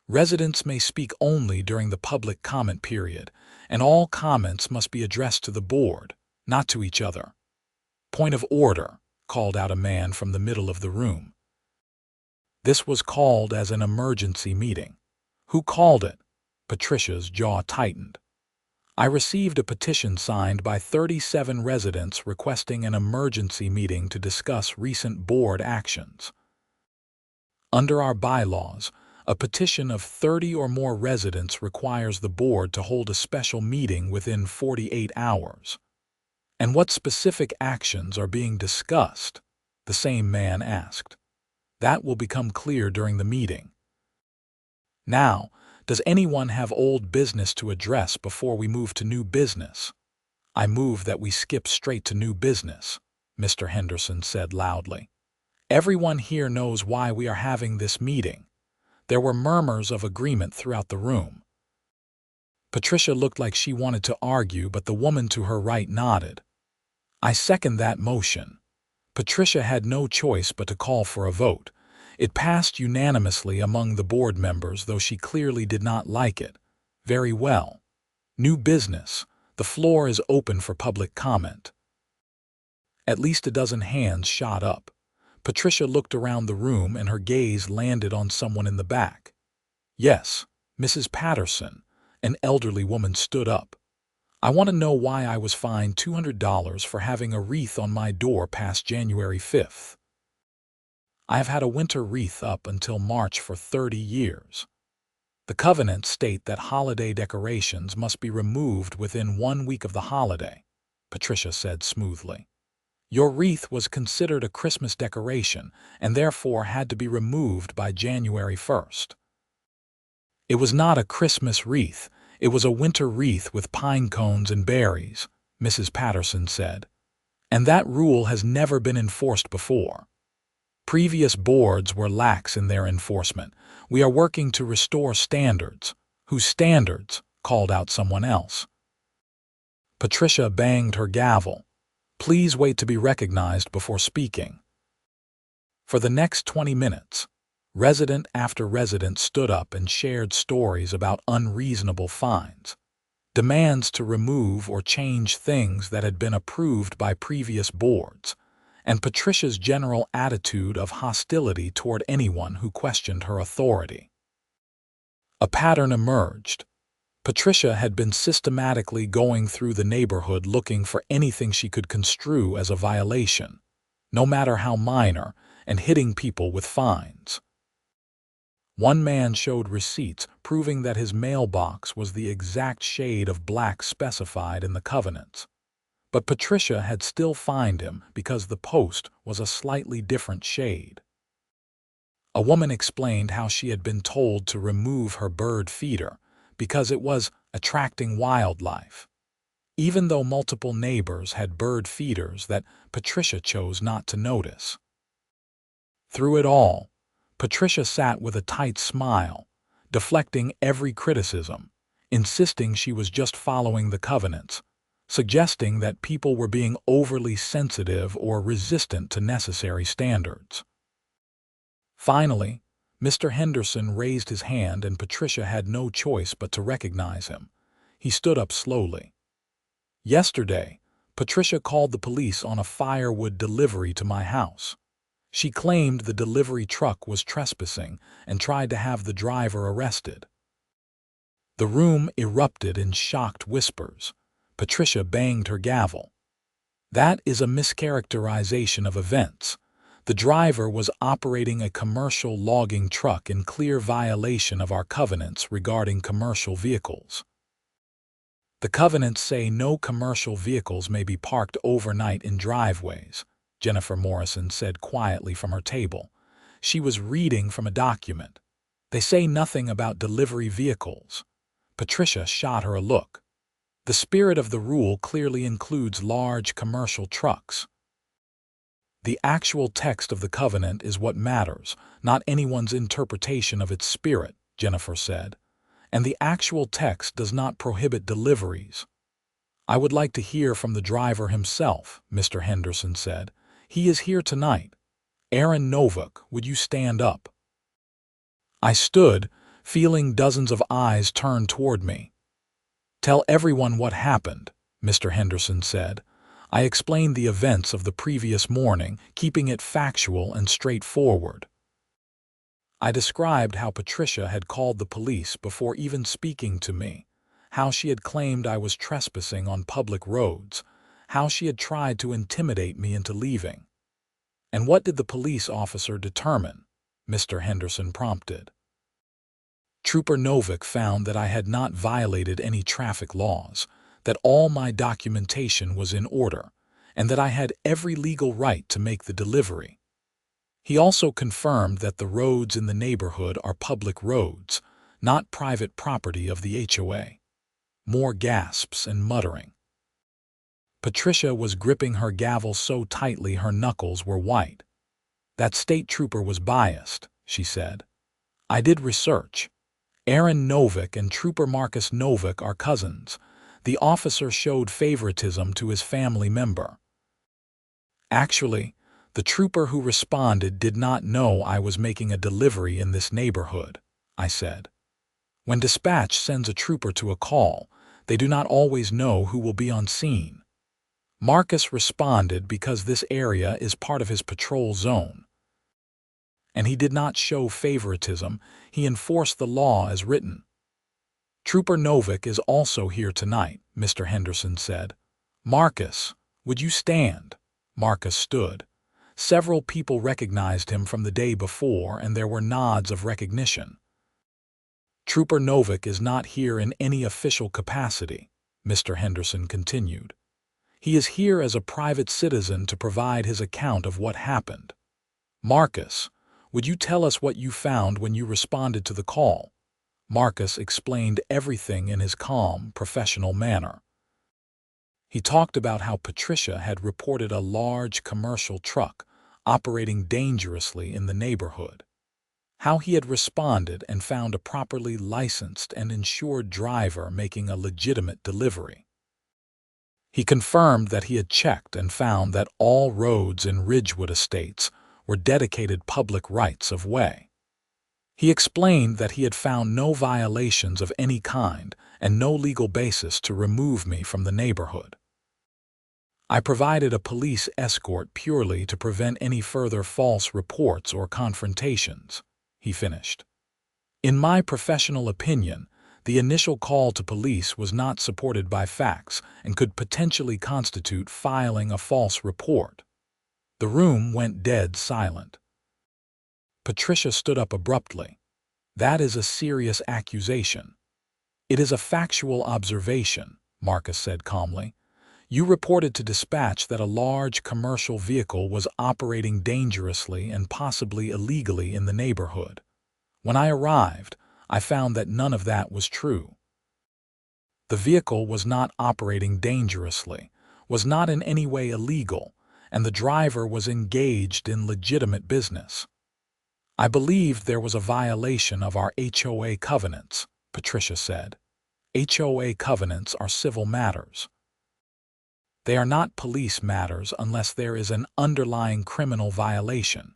Residents may speak only during the public comment period, and all comments must be addressed to the board, not to each other." "Point of order," called out a man from the middle of the room. This was called as an emergency meeting. "Who called it?" Patricia's jaw tightened. I received a petition signed by 37 residents requesting an emergency meeting to discuss recent board actions. Under our bylaws, a petition of 30 or more residents requires the board to hold a special meeting within 48 hours. And what specific actions are being discussed? The same man asked. That will become clear during the meeting. Now, does anyone have old business to address before we move to new business? I move that we skip straight to new business, Mr. Henderson said loudly. Everyone here knows why we are having this meeting. There were murmurs of agreement throughout the room. Patricia looked like she wanted to argue, but the woman to her right nodded. I second that motion. Patricia had no choice but to call for a vote. It passed unanimously among the board members, though she clearly did not like it. Very well. New business. The floor is open for public comment. At least a dozen hands shot up. Patricia looked around the room and her gaze landed on someone in the back. Yes, Mrs. Patterson, an elderly woman, stood up. I want to know why I was fined $200 for having a wreath on my door past January 5th. I have had a winter wreath up until March for 30 years. The covenants state that holiday decorations must be removed within 1 week of the holiday, Patricia said smoothly. Your wreath was considered a Christmas decoration and therefore had to be removed by January 1st. It was not a Christmas wreath. It was a winter wreath with pine cones and berries, Mrs. Patterson said. And that rule has never been enforced before. Previous boards were lax in their enforcement. We are working to restore standards. Whose standards? Called out someone else. Patricia banged her gavel. Please wait to be recognized before speaking. For the next 20 minutes, resident after resident stood up and shared stories about unreasonable fines, demands to remove or change things that had been approved by previous boards, and Patricia's general attitude of hostility toward anyone who questioned her authority. A pattern emerged. Patricia had been systematically going through the neighborhood looking for anything she could construe as a violation, no matter how minor, and hitting people with fines. One man showed receipts proving that his mailbox was the exact shade of black specified in the covenants. But Patricia had still fined him because the post was a slightly different shade. A woman explained how she had been told to remove her bird feeder because it was attracting wildlife, even though multiple neighbors had bird feeders that Patricia chose not to notice. Through it all, Patricia sat with a tight smile, deflecting every criticism, insisting she was just following the covenants, suggesting that people were being overly sensitive or resistant to necessary standards. Finally, Mr. Henderson raised his hand and Patricia had no choice but to recognize him. He stood up slowly. Yesterday, Patricia called the police on a firewood delivery to my house. She claimed the delivery truck was trespassing and tried to have the driver arrested. The room erupted in shocked whispers. Patricia banged her gavel. That is a mischaracterization of events. The driver was operating a commercial logging truck in clear violation of our covenants regarding commercial vehicles. The covenants say no commercial vehicles may be parked overnight in driveways, Jennifer Morrison said quietly from her table. She was reading from a document. They say nothing about delivery vehicles. Patricia shot her a look. The spirit of the rule clearly includes large commercial trucks. The actual text of the covenant is what matters, not anyone's interpretation of its spirit, Jennifer said. And the actual text does not prohibit deliveries. I would like to hear from the driver himself, Mr. Henderson said. He is here tonight. Aaron Novak, would you stand up? I stood, feeling dozens of eyes turn toward me. Tell everyone what happened, Mr. Henderson said. I explained the events of the previous morning, keeping it factual and straightforward. I described how Patricia had called the police before even speaking to me, how she had claimed I was trespassing on public roads, how she had tried to intimidate me into leaving. "And what did the police officer determine?" Mr. Henderson prompted. Trooper Novak found that I had not violated any traffic laws, that all my documentation was in order, and that I had every legal right to make the delivery. He also confirmed that the roads in the neighborhood are public roads, not private property of the HOA. More gasps and muttering. Patricia was gripping her gavel so tightly her knuckles were white. "That state trooper was biased," she said. "I did research. Aaron Novak and Trooper Marcus Novak are cousins. The officer showed favoritism to his family member. Actually, the trooper who responded did not know I was making a delivery in this neighborhood," I said. "When dispatch sends a trooper to a call, they do not always know who will be on scene. Marcus responded because this area is part of his patrol zone. And he did not show favoritism, he enforced the law as written." "Trooper Novak is also here tonight," Mr. Henderson said. "Marcus, would you stand?" Marcus stood. Several people recognized him from the day before, and there were nods of recognition. "Trooper Novak is not here in any official capacity," Mr. Henderson continued. "He is here as a private citizen to provide his account of what happened. Marcus, would you tell us what you found when you responded to the call?" Marcus explained everything in his calm, professional manner. He talked about how Patricia had reported a large commercial truck operating dangerously in the neighborhood, how he had responded and found a properly licensed and insured driver making a legitimate delivery. He confirmed that he had checked and found that all roads in Ridgewood Estates were dedicated public rights of way. He explained that he had found no violations of any kind and no legal basis to remove me from the neighborhood. "I provided a police escort purely to prevent any further false reports or confrontations," he finished. "In my professional opinion, the initial call to police was not supported by facts and could potentially constitute filing a false report." The room went dead silent. Patricia stood up abruptly. "That is a serious accusation." "It is a factual observation," Marcus said calmly. "You reported to dispatch that a large commercial vehicle was operating dangerously and possibly illegally in the neighborhood. When I arrived, I found that none of that was true. The vehicle was not operating dangerously, was not in any way illegal, and the driver was engaged in legitimate business. I believed there was a violation of our HOA covenants," Patricia said. "HOA covenants are civil matters. They are not police matters unless there is an underlying criminal violation.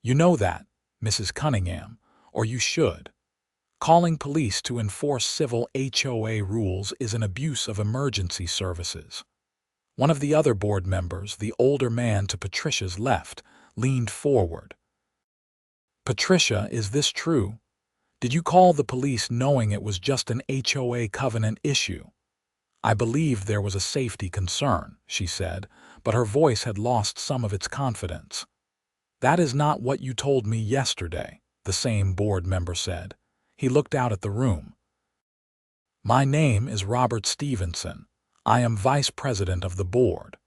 You know that, Mrs. Cunningham, or you should. Calling police to enforce civil HOA rules is an abuse of emergency services." One of the other board members, the older man to Patricia's left, leaned forward. "Patricia, is this true? Did you call the police knowing it was just an HOA covenant issue?" "I believed there was a safety concern," she said, but her voice had lost some of its confidence. "That is not what you told me yesterday," the same board member said. He looked out at the room. "My name is Robert Stevenson. I am vice president of the board.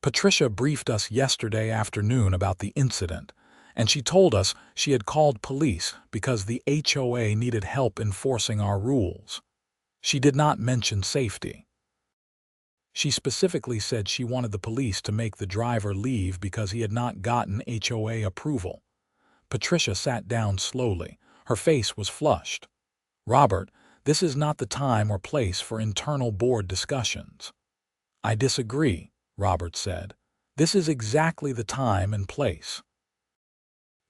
Patricia briefed us yesterday afternoon about the incident, and she told us she had called police because the HOA needed help enforcing our rules. She did not mention safety. She specifically said she wanted the police to make the driver leave because he had not gotten HOA approval." Patricia sat down slowly. Her face was flushed. "Robert, this is not the time or place for internal board discussions." "I disagree," Robert said. "This is exactly the time and place."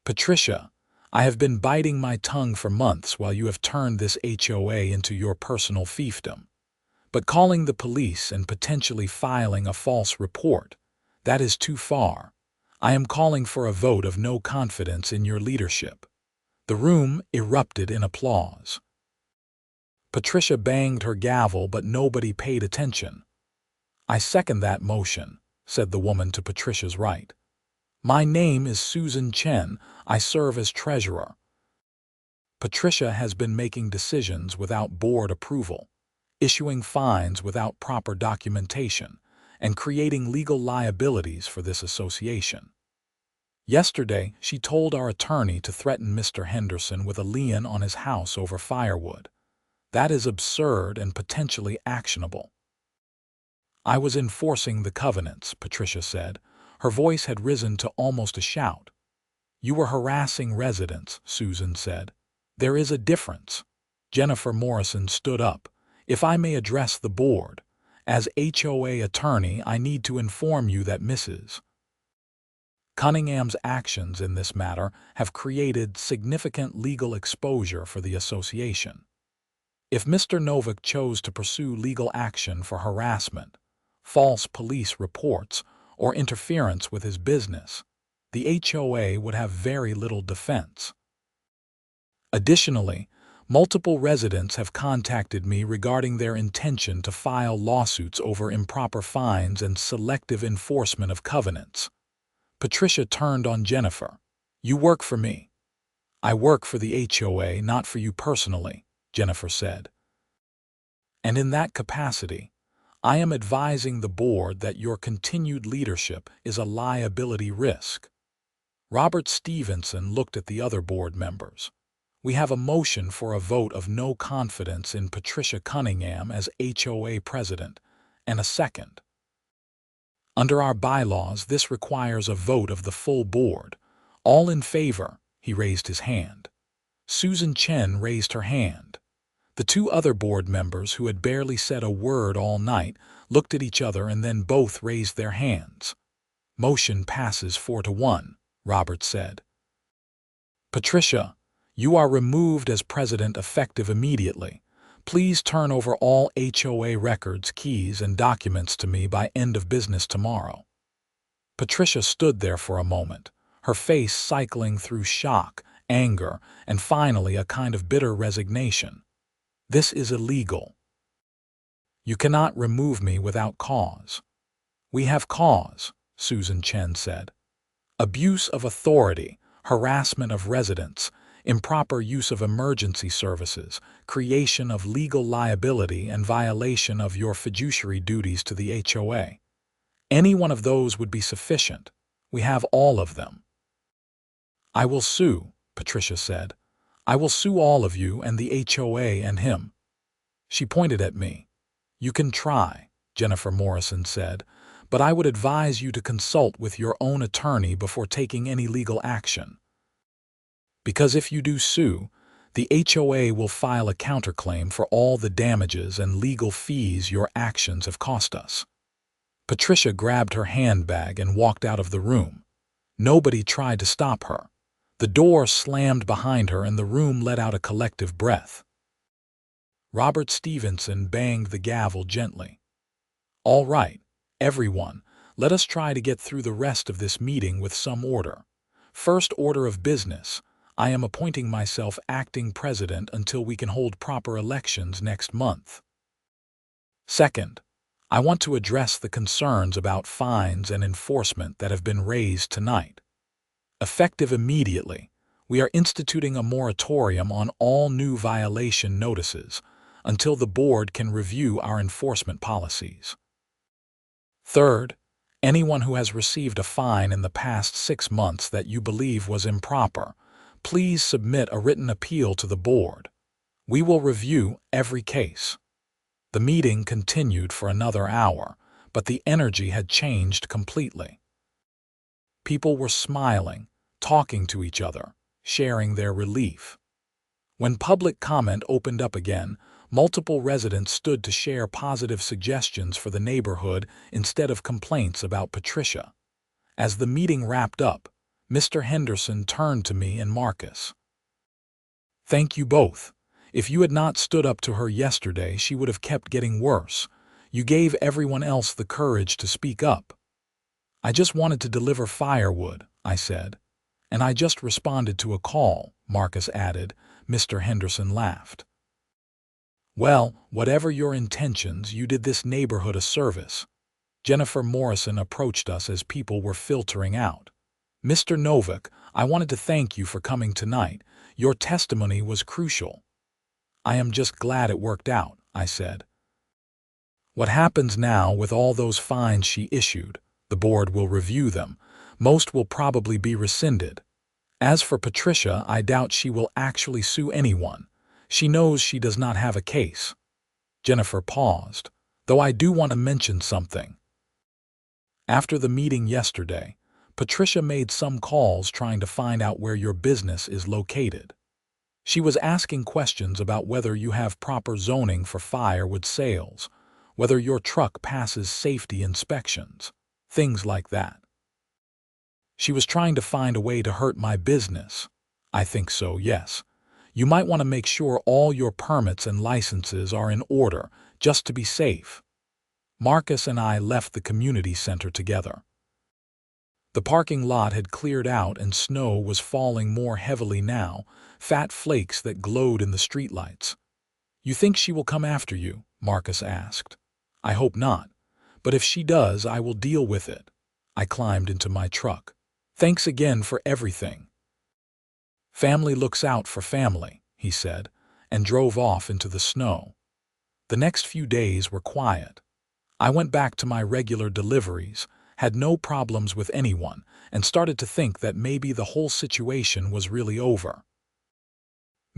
"Patricia, I have been biting my tongue for months while you have turned this HOA into your personal fiefdom. But calling the police and potentially filing a false report, that is too far. I am calling for a vote of no confidence in your leadership." The room erupted in applause. Patricia banged her gavel, but nobody paid attention. "I second that motion," said the woman to Patricia's right. "My name is Susan Chen. I serve as treasurer." Patricia has been making decisions without board approval, issuing fines without proper documentation, and creating legal liabilities for this association. Yesterday, she told our attorney to threaten Mr. Henderson with a lien on his house over Firewood. That is absurd and potentially actionable. "I was enforcing the covenants," Patricia said. Her voice had risen to almost a shout. "You were harassing residents," Susan said. "There is a difference." Jennifer Morrison stood up. "If I may address the board, as HOA attorney, I need to inform you that Mrs. Cunningham's actions in this matter have created significant legal exposure for the association. If Mr. Novak chose to pursue legal action for harassment, false police reports, or interference with his business, the HOA would have very little defense. Additionally, multiple residents have contacted me regarding their intention to file lawsuits over improper fines and selective enforcement of covenants. Patricia turned on Jennifer. "You work for me." "I work for the HOA, not for you personally," Jennifer said. "And in that capacity, I am advising the board that your continued leadership is a liability risk." Robert Stevenson looked at the other board members. "We have a motion for a vote of no confidence in Patricia Cunningham as HOA president, and a second. Under our bylaws, this requires a vote of the full board. All in favor?" He raised his hand. Susan Chen raised her hand. The two other board members, who had barely said a word all night, looked at each other and then both raised their hands. "Motion passes 4-1, Robert said. "Patricia, you are removed as president effective immediately. Please turn over all HOA records, keys, and documents to me by end of business tomorrow." Patricia stood there for a moment, her face cycling through shock, anger, and finally a kind of bitter resignation. "This is illegal. You cannot remove me without cause." "We have cause," Susan Chen said. "Abuse of authority, harassment of residents, improper use of emergency services, creation of legal liability, and violation of your fiduciary duties to the HOA. Any one of those would be sufficient. We have all of them." "I will sue," Patricia said. "I will sue all of you and the HOA and him." She pointed at me. "You can try," Jennifer Morrison said, "but I would advise you to consult with your own attorney before taking any legal action. Because if you do sue, the HOA will file a counterclaim for all the damages and legal fees your actions have cost us." Patricia grabbed her handbag and walked out of the room. Nobody tried to stop her. The door slammed behind her and the room let out a collective breath. Robert Stevenson banged the gavel gently. "All right, everyone, let us try to get through the rest of this meeting with some order. First order of business. I am appointing myself acting president until we can hold proper elections next month. Second, I want to address the concerns about fines and enforcement that have been raised tonight. Effective immediately, we are instituting a moratorium on all new violation notices until the board can review our enforcement policies. Third, anyone who has received a fine in the past 6 months that you believe was improper, please submit a written appeal to the board. We will review every case." The meeting continued for another hour, but the energy had changed completely. People were smiling, talking to each other, sharing their relief. When public comment opened up again, multiple residents stood to share positive suggestions for the neighborhood instead of complaints about Patricia. As the meeting wrapped up, Mr. Henderson turned to me and Marcus. "Thank you both. If you had not stood up to her yesterday, she would have kept getting worse. You gave everyone else the courage to speak up." "I just wanted to deliver firewood," I said. "And I just responded to a call," Marcus added. Mr. Henderson laughed. Well, whatever your intentions, you did this neighborhood a service. Jennifer Morrison approached us as people were filtering out. Mr. Novak, I wanted to thank you for coming tonight. Your testimony was crucial. I am just glad it worked out, I said. What happens now with all those fines she issued? The board will review them. Most will probably be rescinded. As for Patricia, I doubt she will actually sue anyone. She knows she does not have a case. Jennifer paused, though I do want to mention something. After the meeting yesterday, Patricia made some calls trying to find out where your business is located. She was asking questions about whether you have proper zoning for firewood sales, whether your truck passes safety inspections, things like that. She was trying to find a way to hurt my business. I think so, yes. You might want to make sure all your permits and licenses are in order, just to be safe. Marcus and I left the community center together. The parking lot had cleared out and snow was falling more heavily now, fat flakes that glowed in the streetlights. You think she will come after you? Marcus asked. I hope not, but if she does, I will deal with it. I climbed into my truck. Thanks again for everything. Family looks out for family, he said, and drove off into the snow. The next few days were quiet. I went back to my regular deliveries, had no problems with anyone, and started to think that maybe the whole situation was really over.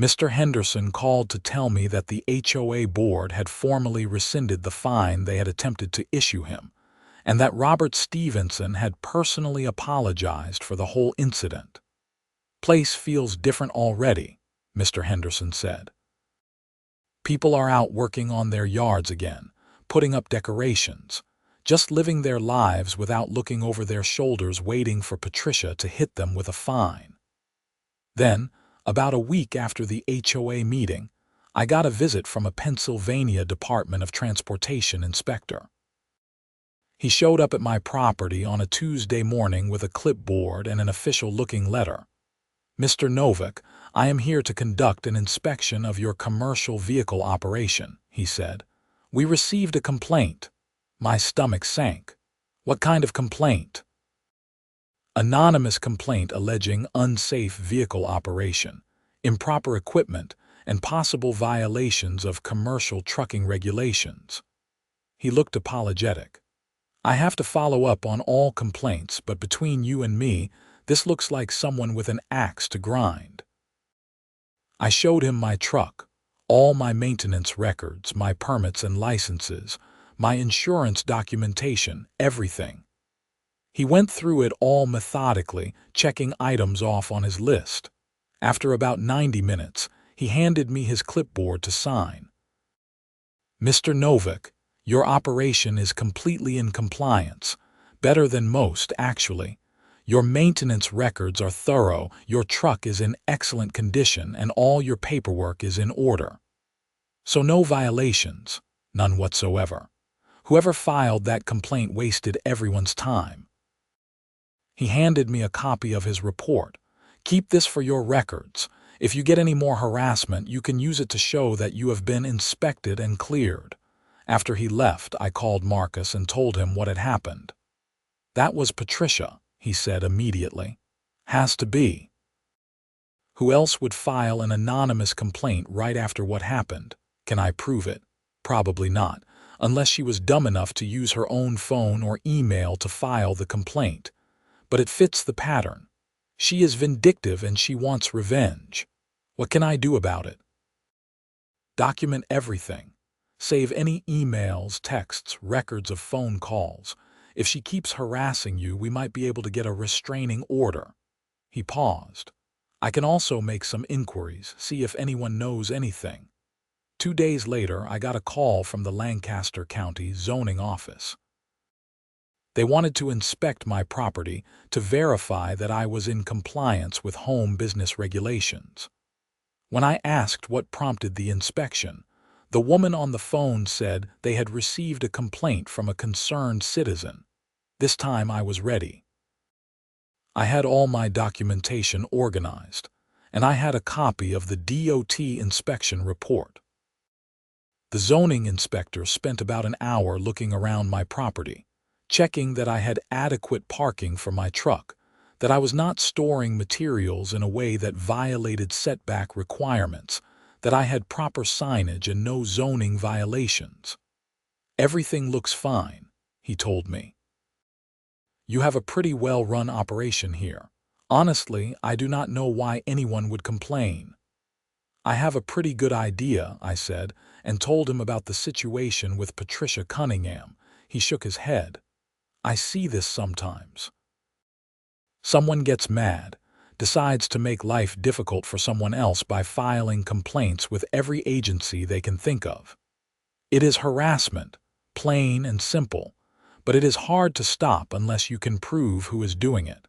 Mr. Henderson called to tell me that the HOA board had formally rescinded the fine they had attempted to issue him, and that Robert Stevenson had personally apologized for the whole incident. Place feels different already, Mr. Henderson said. People are out working on their yards again, putting up decorations, just living their lives without looking over their shoulders waiting for Patricia to hit them with a fine. Then, about a week after the HOA meeting, I got a visit from a Pennsylvania Department of Transportation inspector. He showed up at my property on a Tuesday morning with a clipboard and an official-looking letter. Mr. Novak, I am here to conduct an inspection of your commercial vehicle operation, he said. We received a complaint. My stomach sank. What kind of complaint? Anonymous complaint alleging unsafe vehicle operation, improper equipment, and possible violations of commercial trucking regulations. He looked apologetic. I have to follow up on all complaints, but between you and me, this looks like someone with an axe to grind. I showed him my truck, all my maintenance records, my permits and licenses, my insurance documentation, everything. He went through it all methodically, checking items off on his list. After about 90 minutes, he handed me his clipboard to sign. Mr. Novak, your operation is completely in compliance, better than most, actually. Your maintenance records are thorough, your truck is in excellent condition, and all your paperwork is in order. So no violations, none whatsoever. Whoever filed that complaint wasted everyone's time. He handed me a copy of his report. Keep this for your records. If you get any more harassment, you can use it to show that you have been inspected and cleared. After he left, I called Marcus and told him what had happened. That was Patricia, he said immediately. Has to be. Who else would file an anonymous complaint right after what happened? Can I prove it? Probably not, unless she was dumb enough to use her own phone or email to file the complaint. But it fits the pattern. She is vindictive and she wants revenge. What can I do about it? Document everything. Save any emails, texts, records of phone calls. If she keeps harassing you, we might be able to get a restraining order. He paused. I can also make some inquiries, see if anyone knows anything. 2 days later, I got a call from the Lancaster County zoning office. They wanted to inspect my property to verify that I was in compliance with home business regulations. When I asked what prompted the inspection, the woman on the phone said they had received a complaint from a concerned citizen. This time I was ready. I had all my documentation organized, and I had a copy of the DOT inspection report. The zoning inspector spent about an hour looking around my property, checking that I had adequate parking for my truck, that I was not storing materials in a way that violated setback requirements, that I had proper signage and no zoning violations. "Everything looks fine," he told me. "You have a pretty well-run operation here. Honestly, I do not know why anyone would complain." "I have a pretty good idea," I said, and told him about the situation with Patricia Cunningham. He shook his head. "I see this sometimes. Someone gets mad, decides to make life difficult for someone else by filing complaints with every agency they can think of. It is harassment, plain and simple, but it is hard to stop unless you can prove who is doing it."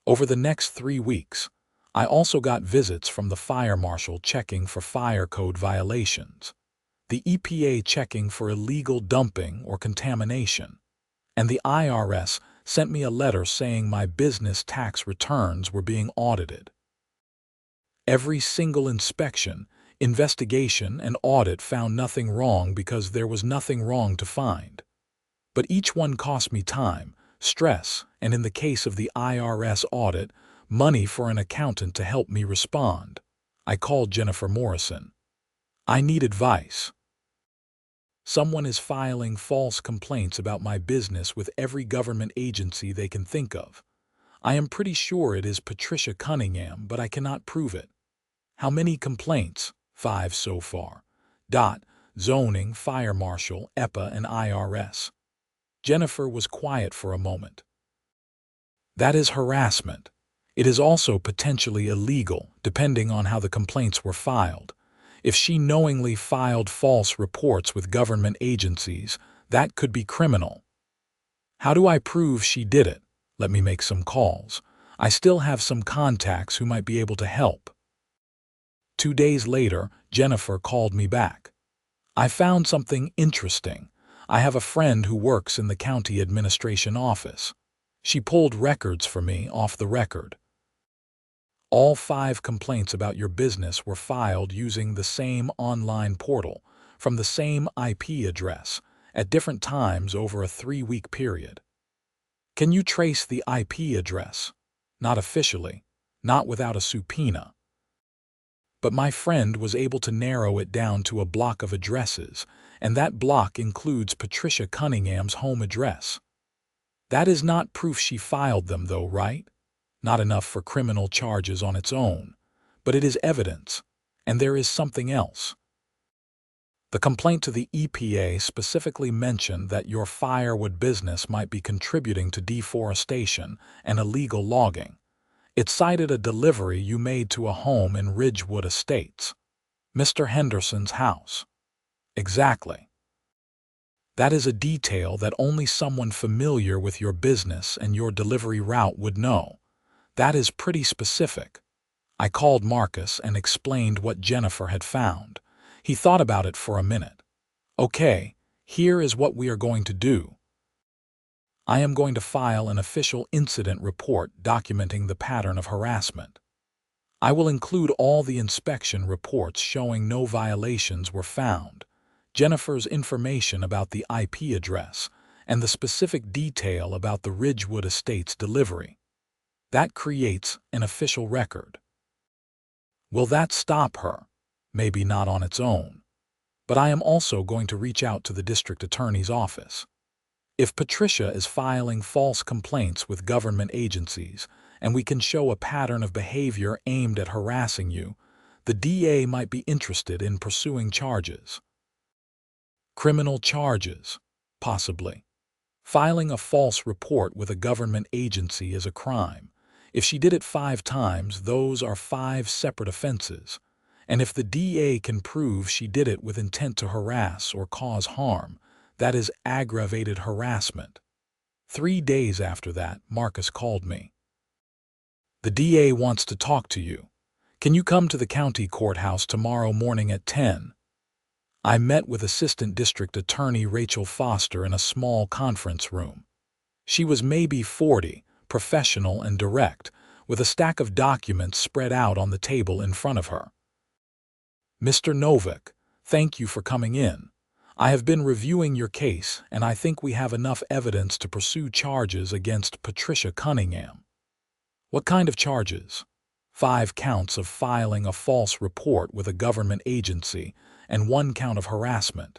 Over the next 3 weeks, I also got visits from the fire marshal checking for fire code violations, the EPA checking for illegal dumping or contamination, and the IRS sent me a letter saying my business tax returns were being audited. Every single inspection, investigation, and audit found nothing wrong because there was nothing wrong to find. But each one cost me time, stress, and in the case of the IRS audit, money for an accountant to help me respond. I called Jennifer Morrison. "I need advice. Someone is filing false complaints about my business with every government agency they can think of. I am pretty sure it is Patricia Cunningham, but I cannot prove it. How many complaints?" "5 so far. Zoning, fire marshal, EPA, and IRS." Jennifer was quiet for a moment. "That is harassment. It is also potentially illegal, depending on how the complaints were filed. If she knowingly filed false reports with government agencies, that could be criminal." "How do I prove she did it?" "Let me make some calls. I still have some contacts who might be able to help." 2 days later, Jennifer called me back. "I found something interesting. I have a friend who works in the county administration office." She pulled records for me off the record. "All 5 complaints about your business were filed using the same online portal, from the same IP address, at different times over a 3-week period." "Can you trace the IP address?" "Not officially, not without a subpoena. But my friend was able to narrow it down to a block of addresses, and that block includes Patricia Cunningham's home address." "That is not proof she filed them, though, right?" "Not enough for criminal charges on its own, but it is evidence, and there is something else. The complaint to the EPA specifically mentioned that your firewood business might be contributing to deforestation and illegal logging. It cited a delivery you made to a home in Ridgewood Estates, Mr. Henderson's house." "Exactly. That is a detail that only someone familiar with your business and your delivery route would know. That is pretty specific." I called Marcus and explained what Jennifer had found. He thought about it for a minute. "Okay, here is what we are going to do. I am going to file an official incident report documenting the pattern of harassment. I will include all the inspection reports showing no violations were found, Jennifer's information about the IP address, and the specific detail about the Ridgewood Estates delivery. That creates an official record. Will that stop her? Maybe not on its own. But I am also going to reach out to the district attorney's office. If Patricia is filing false complaints with government agencies, and we can show a pattern of behavior aimed at harassing you, the DA might be interested in pursuing charges." "Criminal charges, possibly. Filing a false report with a government agency is a crime. If she did it 5 times, those are 5 separate offenses. And if the DA can prove she did it with intent to harass or cause harm, that is aggravated harassment." 3 days after that, Marcus called me. "The DA wants to talk to you. Can you come to the county courthouse tomorrow morning at 10? I met with Assistant District Attorney Rachel Foster in a small conference room. She was maybe 40, professional and direct, with a stack of documents spread out on the table in front of her. "Mr. Novak, Thank you for coming in. I have been reviewing your case, and I think we have enough evidence to pursue charges against Patricia Cunningham. What kind of charges? 5 counts of filing a false report with a government agency and 1 count of harassment.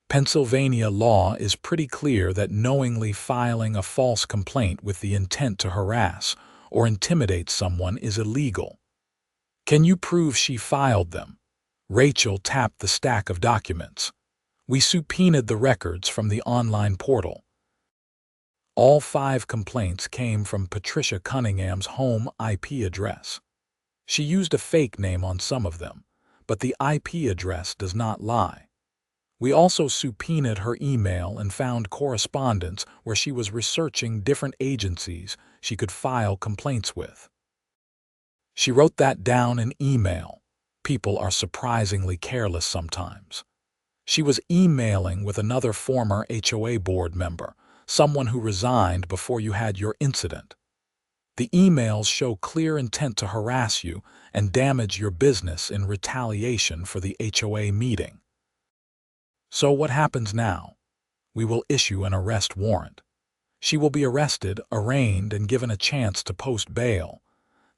Pennsylvania law is pretty clear that knowingly filing a false complaint with the intent to harass or intimidate someone is illegal. Can you prove she filed them? Rachel tapped the stack of documents. We subpoenaed the records from the online portal. All 5 complaints came from Patricia Cunningham's home IP address. She used a fake name on some of them, but the IP address does not lie. We also subpoenaed her email and found correspondence where she was researching different agencies she could file complaints with. She wrote that down in email. People are surprisingly careless sometimes. She was emailing with another former HOA board member, someone who resigned before you had your incident. The emails show clear intent to harass you and damage your business in retaliation for the HOA meeting. So what happens now? We will issue an arrest warrant. She will be arrested, arraigned, and given a chance to post bail.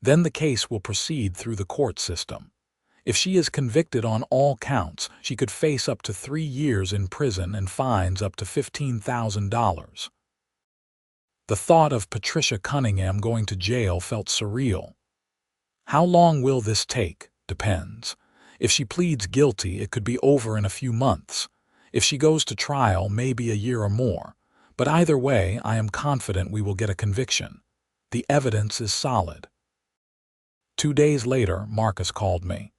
Then the case will proceed through the court system. If she is convicted on all counts, she could face up to 3 years in prison and fines up to $15,000. The thought of Patricia Cunningham going to jail felt surreal. How long will this take? Depends. If she pleads guilty, it could be over in a few months. If she goes to trial, maybe a year or more. But either way, I am confident we will get a conviction. The evidence is solid. 2 days later, Marcus called me.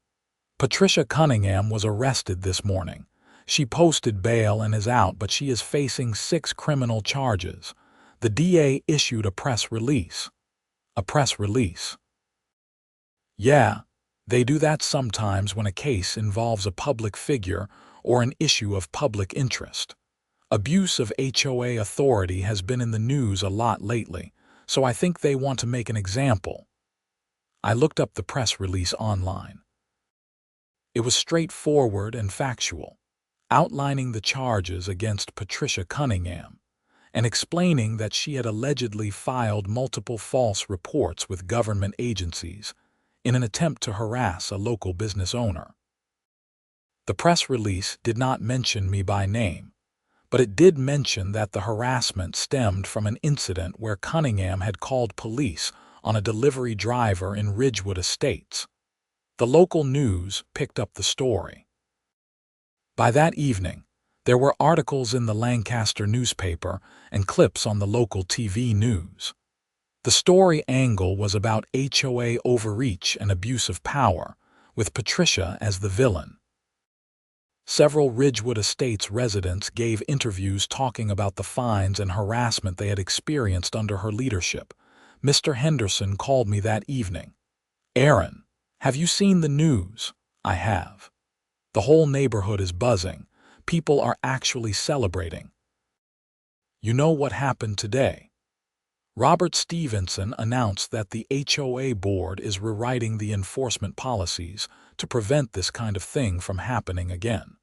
Patricia Cunningham was arrested this morning. She posted bail and is out, but she is facing 6 criminal charges. The DA issued a press release. A press release? Yeah, they do that sometimes when a case involves a public figure or an issue of public interest. Abuse of HOA authority has been in the news a lot lately, so I think they want to make an example. I looked up the press release online. It was straightforward and factual, outlining the charges against Patricia Cunningham and explaining that she had allegedly filed multiple false reports with government agencies in an attempt to harass a local business owner. The press release did not mention me by name, but it did mention that the harassment stemmed from an incident where Cunningham had called police on a delivery driver in Ridgewood Estates. The local news picked up the story. By that evening, there were articles in the Lancaster newspaper and clips on the local TV news. The story angle was about HOA overreach and abuse of power, with Patricia as the villain. Several Ridgewood Estates residents gave interviews talking about the fines and harassment they had experienced under her leadership. Mr. Henderson called me that evening. "Aaron, have you seen the news?" "I have. The whole neighborhood is buzzing. People are actually celebrating." You know what happened today? Robert Stevenson announced that the HOA board is rewriting the enforcement policies to prevent this kind of thing from happening again.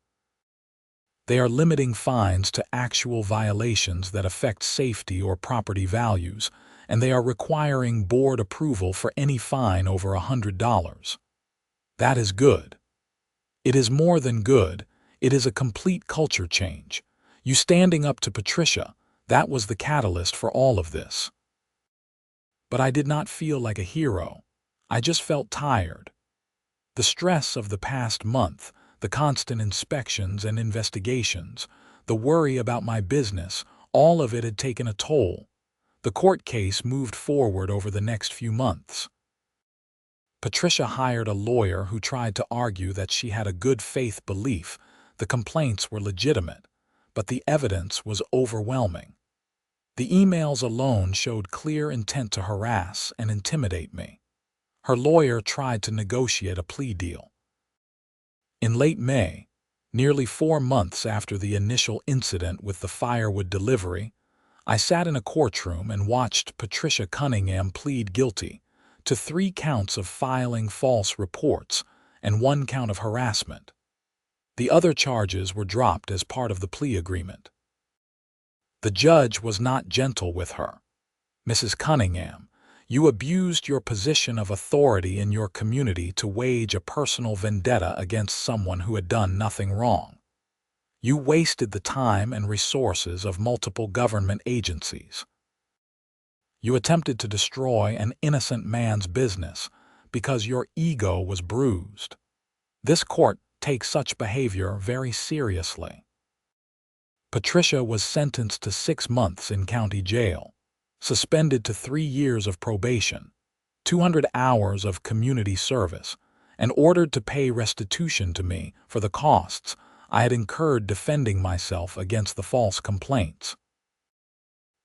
They are limiting fines to actual violations that affect safety or property values, and they are requiring board approval for any fine over $100. That is good. It is more than good. It is a complete culture change. You standing up to Patricia, that was the catalyst for all of this. But I did not feel like a hero. I just felt tired. The stress of the past month, the constant inspections and investigations, the worry about my business, all of it had taken a toll. The court case moved forward over the next few months. Patricia hired a lawyer who tried to argue that she had a good faith belief the complaints were legitimate, but the evidence was overwhelming. The emails alone showed clear intent to harass and intimidate me. Her lawyer tried to negotiate a plea deal. In late May, nearly 4 months after the initial incident with the Firewood delivery, I sat in a courtroom and watched Patricia Cunningham plead guilty to 3 counts of filing false reports and 1 count of harassment. The other charges were dropped as part of the plea agreement. The judge was not gentle with her. "Mrs. Cunningham, you abused your position of authority in your community to wage a personal vendetta against someone who had done nothing wrong. You wasted the time and resources of multiple government agencies. You attempted to destroy an innocent man's business because your ego was bruised. This court takes such behavior very seriously." Patricia was sentenced to 6 months in county jail, suspended to 3 years of probation, 200 hours of community service, and ordered to pay restitution to me for the costs I had incurred defending myself against the false complaints.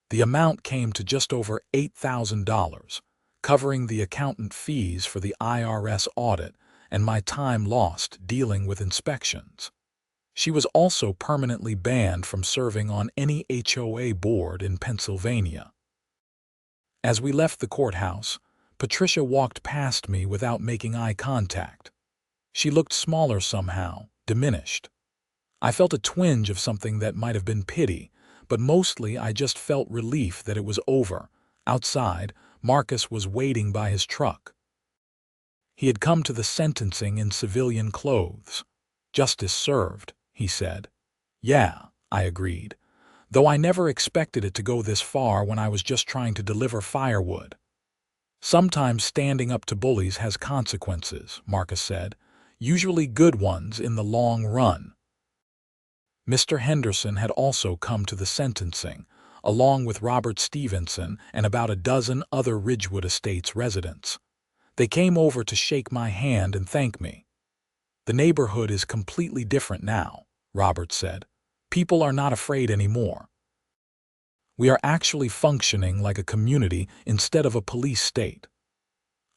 The amount came to just over $8,000, covering the accountant fees for the IRS audit and my time lost dealing with inspections. She was also permanently banned from serving on any HOA board in Pennsylvania. As we left the courthouse, Patricia walked past me without making eye contact. She looked smaller somehow, diminished. I felt a twinge of something that might have been pity, but mostly I just felt relief that it was over. Outside, Marcus was waiting by his truck. He had come to the sentencing in civilian clothes. "Justice served," he said. "Yeah," I agreed, though I never expected it to go this far when I was just trying to deliver firewood. "Sometimes standing up to bullies has consequences," Marcus said, "usually good ones in the long run." Mr. Henderson had also come to the sentencing, along with Robert Stevenson and about a dozen other Ridgewood Estates residents. They came over to shake my hand and thank me. "The neighborhood is completely different now," Robert said. "People are not afraid anymore. We are actually functioning like a community instead of a police state."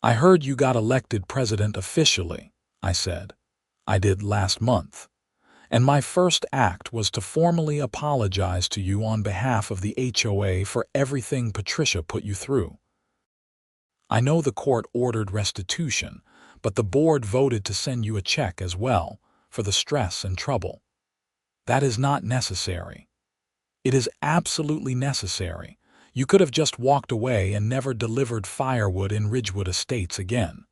"I heard you got elected president officially," I said. "I did last month. And my first act was to formally apologize to you on behalf of the HOA for everything Patricia put you through. I know the court ordered restitution, but the board voted to send you a check as well for the stress and trouble. That is not necessary. It is absolutely necessary. You could have just walked away and never delivered firewood in Ridgewood Estates again.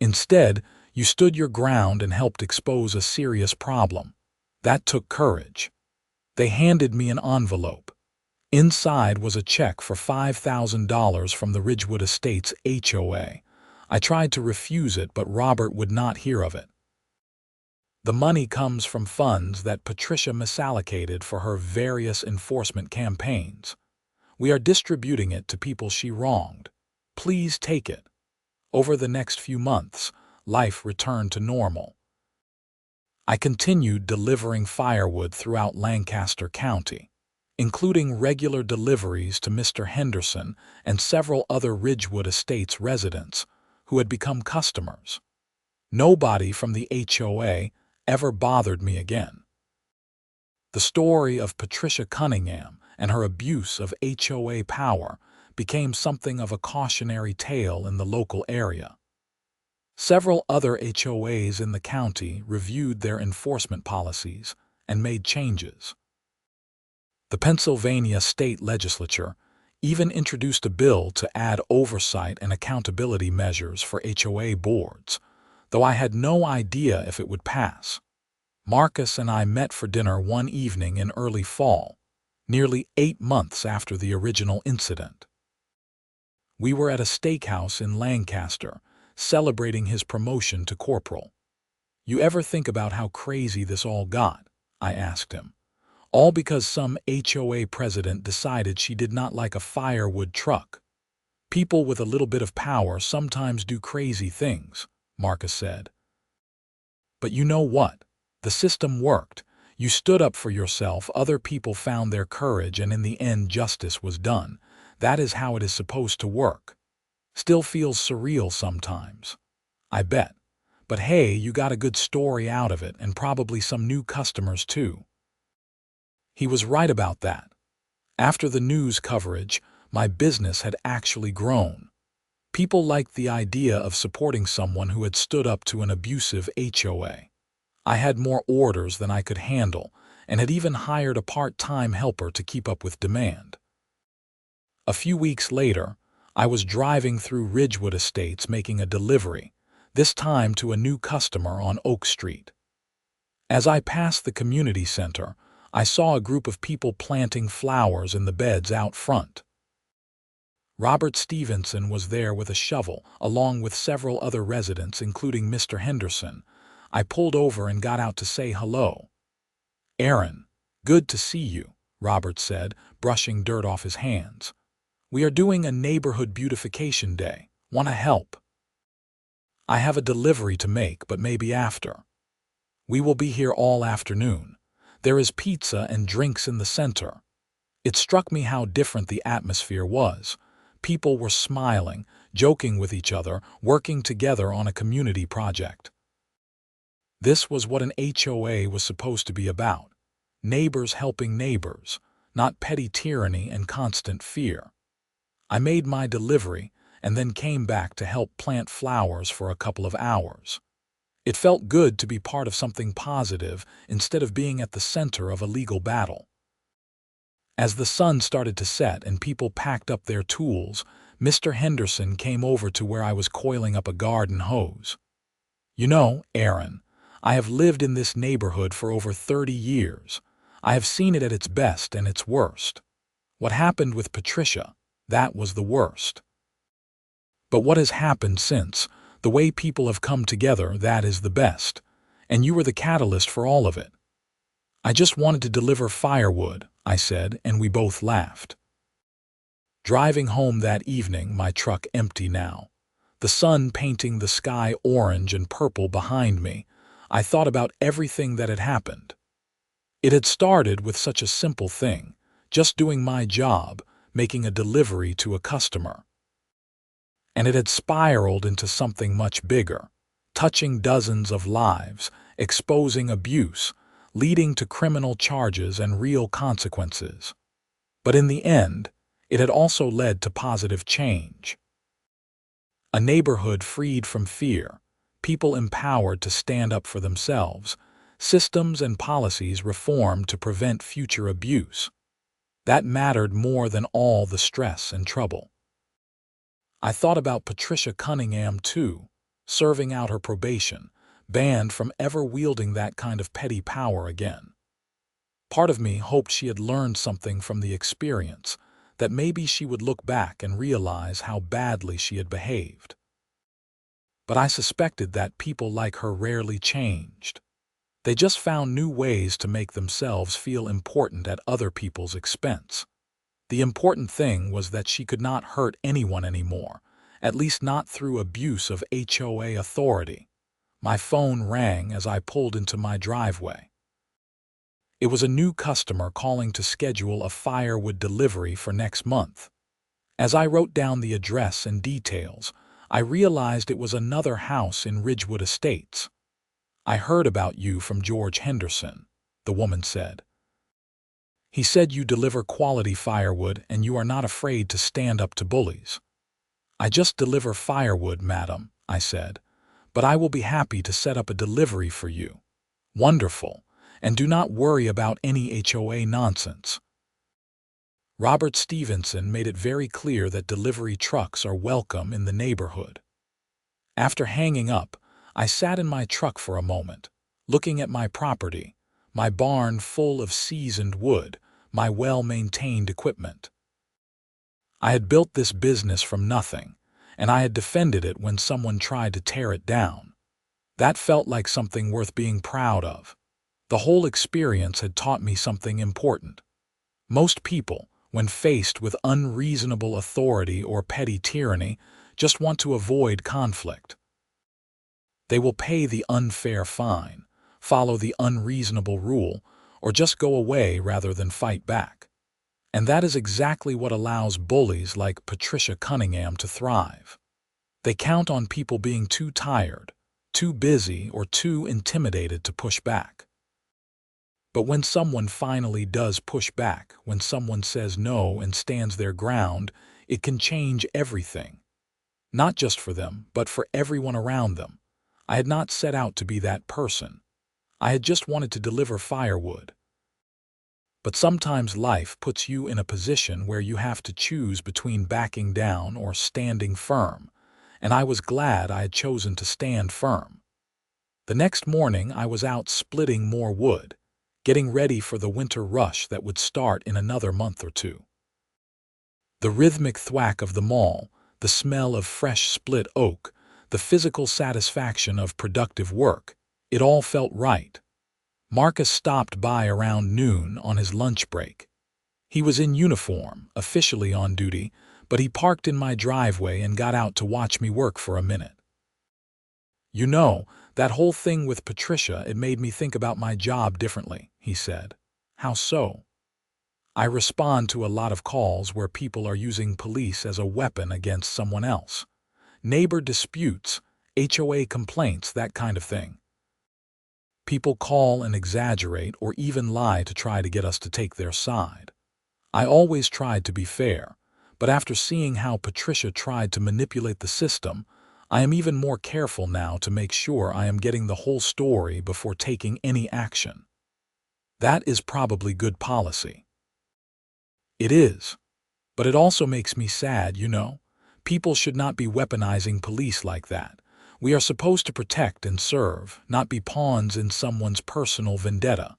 Instead, you stood your ground and helped expose a serious problem. That took courage." They handed me an envelope. Inside was a check for $5,000 from the Ridgewood Estates HOA. I tried to refuse it, but Robert would not hear of it. "The money comes from funds that Patricia misallocated for her various enforcement campaigns. We are distributing it to people she wronged. Please take it." Over the next few months, life returned to normal. I continued delivering firewood throughout Lancaster County, including regular deliveries to Mr. Henderson and several other Ridgewood Estates residents who had become customers. Nobody from the HOA ever bothered me again. The story of Patricia Cunningham and her abuse of HOA power became something of a cautionary tale in the local area. Several other HOAs in the county reviewed their enforcement policies and made changes. The Pennsylvania state legislature even introduced a bill to add oversight and accountability measures for HOA boards, though I had no idea if it would pass. Marcus and I met for dinner one evening in early fall, nearly 8 months after the original incident. We were at a steakhouse in Lancaster, celebrating his promotion to corporal. "You ever think about how crazy this all got?" I asked him. "All because some HOA president decided she did not like a firewood truck. People with a little bit of power sometimes do crazy things," Marcus said. "But you know what? The system worked. You stood up for yourself, other people found their courage, and in the end justice was done. That is how it is supposed to work. Still feels surreal sometimes. I bet. But hey, you got a good story out of it and probably some new customers too." He was right about that. After the news coverage, my business had actually grown. People liked the idea of supporting someone who had stood up to an abusive HOA. I had more orders than I could handle, and had even hired a part-time helper to keep up with demand. A few weeks later, I was driving through Ridgewood Estates making a delivery, this time to a new customer on Oak Street. As I passed the community center, I saw a group of people planting flowers in the beds out front. Robert Stevenson was there with a shovel, along with several other residents, including Mr. Henderson. I pulled over and got out to say hello. "Aaron, good to see you," Robert said, brushing dirt off his hands. "We are doing a neighborhood beautification day. Want to help?" "I have a delivery to make, but maybe after." "We will be here all afternoon. There is pizza and drinks in the center." It struck me how different the atmosphere was. People were smiling, joking with each other, working together on a community project. This was what an HOA was supposed to be about. Neighbors helping neighbors, not petty tyranny and constant fear. I made my delivery and then came back to help plant flowers for a couple of hours. It felt good to be part of something positive instead of being at the center of a legal battle. As the sun started to set and people packed up their tools, Mr. Henderson came over to where I was coiling up a garden hose. "You know, Aaron, I have lived in this neighborhood for over 30 years. I have seen it at its best and its worst. What happened with Patricia, that was the worst. But what has happened since, the way people have come together, that is the best. And you were the catalyst for all of it." "I just wanted to deliver firewood," I said, and we both laughed. Driving home that evening, my truck empty now, the sun painting the sky orange and purple behind me, I thought about everything that had happened. It had started with such a simple thing, just doing my job, making a delivery to a customer. And it had spiraled into something much bigger, touching dozens of lives, exposing abuse, leading to criminal charges and real consequences. But in the end, it had also led to positive change. A neighborhood freed from fear, people empowered to stand up for themselves, systems and policies reformed to prevent future abuse. That mattered more than all the stress and trouble. I thought about Patricia Cunningham too, serving out her probation, banned from ever wielding that kind of petty power again. Part of me hoped she had learned something from the experience, that maybe she would look back and realize how badly she had behaved. But I suspected that people like her rarely changed. They just found new ways to make themselves feel important at other people's expense. The important thing was that she could not hurt anyone anymore, at least not through abuse of HOA authority. My phone rang as I pulled into my driveway. It was a new customer calling to schedule a firewood delivery for next month. As I wrote down the address and details, I realized it was another house in Ridgewood Estates. "I heard about you from George Henderson," the woman said. "He said you deliver quality firewood and you are not afraid to stand up to bullies." "I just deliver firewood, madam," I said, "but I will be happy to set up a delivery for you." "Wonderful, and do not worry about any HOA nonsense." Robert Stevenson made it very clear that delivery trucks are welcome in the neighborhood. After hanging up, I sat in my truck for a moment, looking at my property, my barn full of seasoned wood, my well-maintained equipment. I had built this business from nothing, and I had defended it when someone tried to tear it down. That felt like something worth being proud of. The whole experience had taught me something important. Most people, when faced with unreasonable authority or petty tyranny, just want to avoid conflict. They will pay the unfair fine, follow the unreasonable rule, or just go away rather than fight back. And that is exactly what allows bullies like Patricia Cunningham to thrive. They count on people being too tired, too busy, or too intimidated to push back. But when someone finally does push back, when someone says no and stands their ground, it can change everything. Not just for them, but for everyone around them. I had not set out to be that person. I had just wanted to deliver firewood. But sometimes life puts you in a position where you have to choose between backing down or standing firm, and I was glad I had chosen to stand firm. The next morning I was out splitting more wood, getting ready for the winter rush that would start in another month or two. The rhythmic thwack of the maul, the smell of fresh split oak, the physical satisfaction of productive work, it all felt right. Marcus stopped by around noon on his lunch break. He was in uniform, officially on duty, but he parked in my driveway and got out to watch me work for a minute. "You know, that whole thing with Patricia, it made me think about my job differently," he said. "How so?" "I respond to a lot of calls where people are using police as a weapon against someone else. Neighbor disputes, HOA complaints, that kind of thing. People call and exaggerate or even lie to try to get us to take their side. I always tried to be fair, but after seeing how Patricia tried to manipulate the system, I am even more careful now to make sure I am getting the whole story before taking any action. That is probably good policy." "It is. But it also makes me sad, you know. People should not be weaponizing police like that. We are supposed to protect and serve, not be pawns in someone's personal vendetta."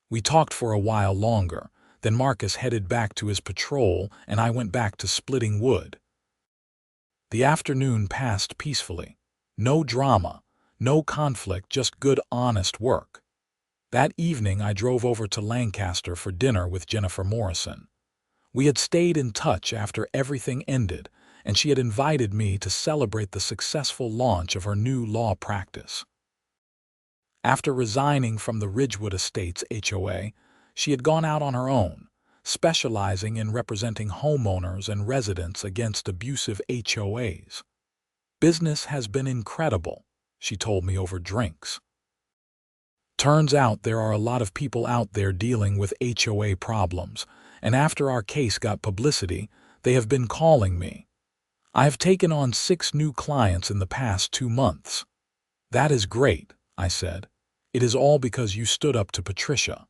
We talked for a while longer, then Marcus headed back to his patrol and I went back to splitting wood. The afternoon passed peacefully. No drama, no conflict, just good, honest work. That evening I drove over to Lancaster for dinner with Jennifer Morrison. We had stayed in touch after everything ended, and she had invited me to celebrate the successful launch of her new law practice. After resigning from the Ridgewood Estates HOA, she had gone out on her own, specializing in representing homeowners and residents against abusive HOAs. "Business has been incredible," she told me over drinks. "Turns out there are a lot of people out there dealing with HOA problems, and after our case got publicity, they have been calling me. I have taken on 6 new clients in the past 2 months. "That is great," I said. "It is all because you stood up to Patricia.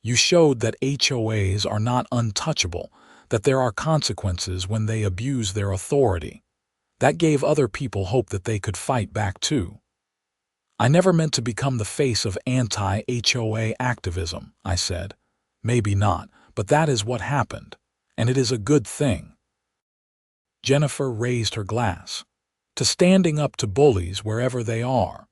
You showed that HOAs are not untouchable, that there are consequences when they abuse their authority. That gave other people hope that they could fight back too." "I never meant to become the face of anti-HOA activism," I said. "Maybe not, but that is what happened, and it is a good thing." Jennifer raised her glass. "To standing up to bullies wherever they are."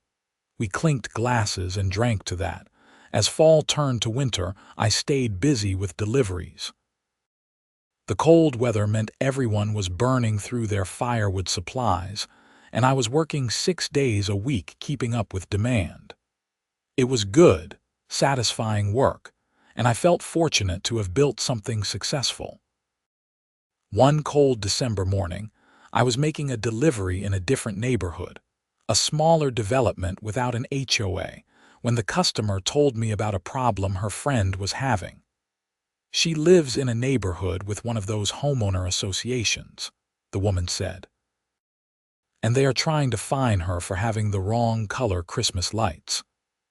We clinked glasses and drank to that. As fall turned to winter, I stayed busy with deliveries. The cold weather meant everyone was burning through their firewood supplies, and I was working 6 days a week keeping up with demand. It was good, satisfying work, and I felt fortunate to have built something successful. One cold December morning, I was making a delivery in a different neighborhood, a smaller development without an HOA, when the customer told me about a problem her friend was having. "She lives in a neighborhood with one of those homeowner associations," the woman said. "And they are trying to fine her for having the wrong color Christmas lights.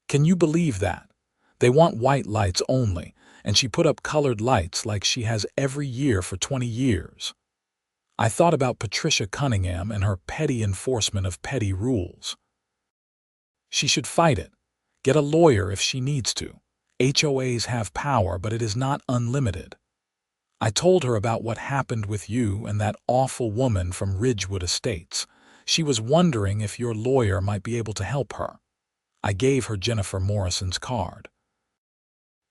Can you believe that? They want white lights only, and she put up colored lights like she has every year for 20 years. I thought about Patricia Cunningham and her petty enforcement of petty rules. She should fight it. Get a lawyer if she needs to. HOAs have power, but it is not unlimited. I told her about what happened with you and that awful woman from Ridgewood Estates. She was wondering if your lawyer might be able to help her. I gave her Jennifer Morrison's card.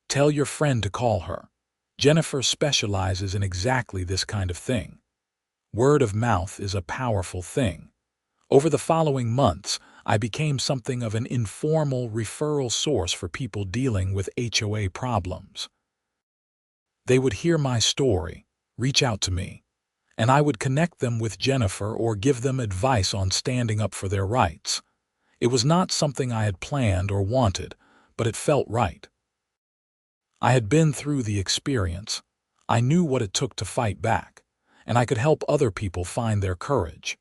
Tell your friend to call her. Jennifer specializes in exactly this kind of thing. Word of mouth is a powerful thing. Over the following months, I became something of an informal referral source for people dealing with HOA problems. They would hear my story, reach out to me, and I would connect them with Jennifer or give them advice on standing up for their rights. It was not something I had planned or wanted, but it felt right. I had been through the experience. I knew what it took to fight back, and I could help other people find their courage.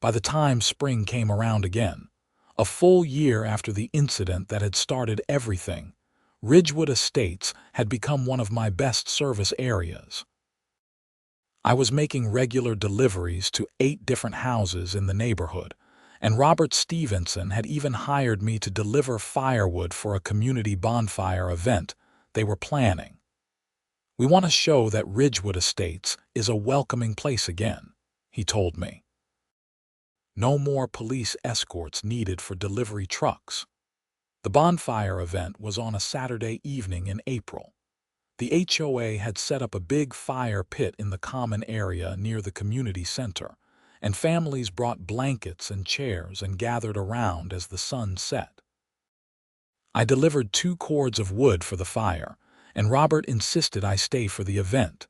By the time spring came around again, A full year after the incident that had started everything, Ridgewood Estates had become one of my best service areas. I was making regular deliveries to 8 different houses in the neighborhood, and Robert Stevenson had even hired me to deliver firewood for a community bonfire event they were planning. "We want to show that Ridgewood Estates is a welcoming place again," he told me. No more police escorts needed for delivery trucks. The bonfire event was on a Saturday evening in April. The HOA had set up a big fire pit in the common area near the community center, and families brought blankets and chairs and gathered around as the sun set. I delivered 2 cords of wood for the fire, and Robert insisted I stay for the event.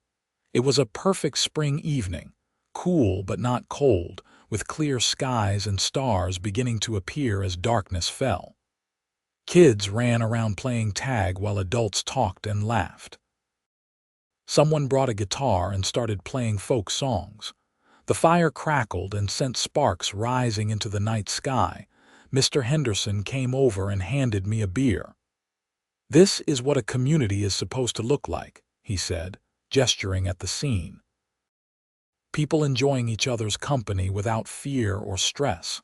It was a perfect spring evening, cool but not cold, with clear skies and stars beginning to appear as darkness fell. Kids ran around playing tag while adults talked and laughed. Someone brought a guitar and started playing folk songs. The fire crackled and sent sparks rising into the night sky. Mr. Henderson came over and handed me a beer. "This is what a community is supposed to look like," he said, gesturing at the scene. "People enjoying each other's company without fear or stress."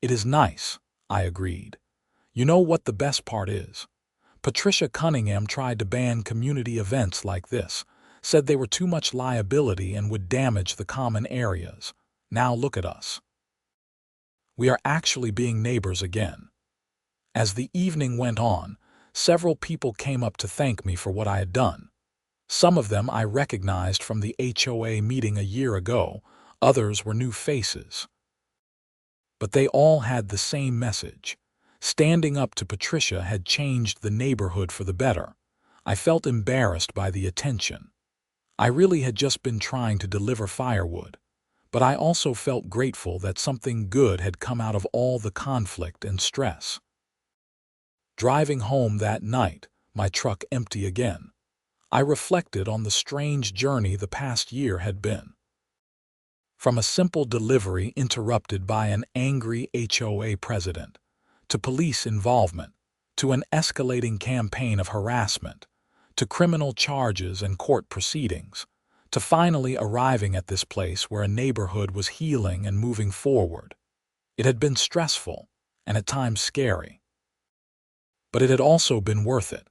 "It is nice," I agreed. "You know what the best part is? Patricia Cunningham tried to ban community events like this, said they were too much liability and would damage the common areas. Now look at us. We are actually being neighbors again." As the evening went on, several people came up to thank me for what I had done. Some of them I recognized from the HOA meeting a year ago, others were new faces. But they all had the same message. Standing up to Patricia had changed the neighborhood for the better. I felt embarrassed by the attention. I really had just been trying to deliver firewood, but I also felt grateful that something good had come out of all the conflict and stress. Driving home that night, my truck empty again, I reflected on the strange journey the past year had been. From a simple delivery interrupted by an angry HOA president, to police involvement, to an escalating campaign of harassment, to criminal charges and court proceedings, to finally arriving at this place where a neighborhood was healing and moving forward. It had been stressful and at times scary. But it had also been worth it.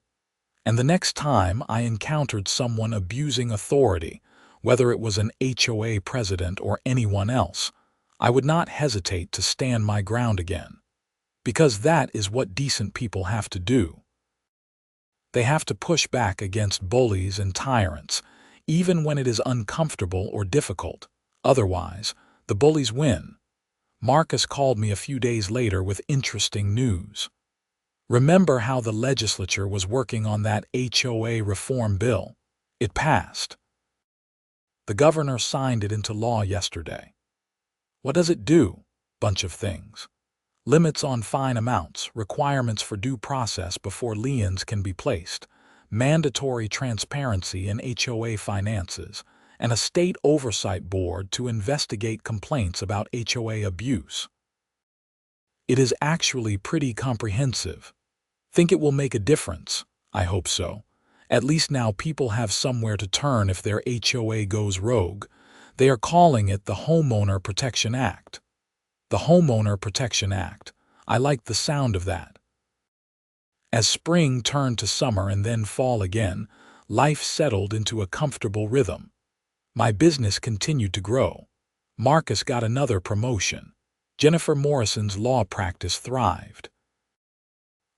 And the next time I encountered someone abusing authority, whether it was an HOA president or anyone else, I would not hesitate to stand my ground again. Because that is what decent people have to do. They have to push back against bullies and tyrants, even when it is uncomfortable or difficult. Otherwise, the bullies win. Marcus called me a few days later with interesting news. "Remember how the legislature was working on that HOA reform bill? It passed. The governor signed it into law yesterday." "What does it do?" "Bunch of things. Limits on fine amounts, requirements for due process before liens can be placed, mandatory transparency in HOA finances, and a state oversight board to investigate complaints about HOA abuse. It is actually pretty comprehensive. Think it will make a difference? I hope so. At least now people have somewhere to turn if their HOA goes rogue. They are calling it the Homeowner Protection Act. The Homeowner Protection Act. I like the sound of that. As spring turned to summer and then fall again, life settled into a comfortable rhythm. My business continued to grow. Marcus got another promotion. Jennifer Morrison's law practice thrived.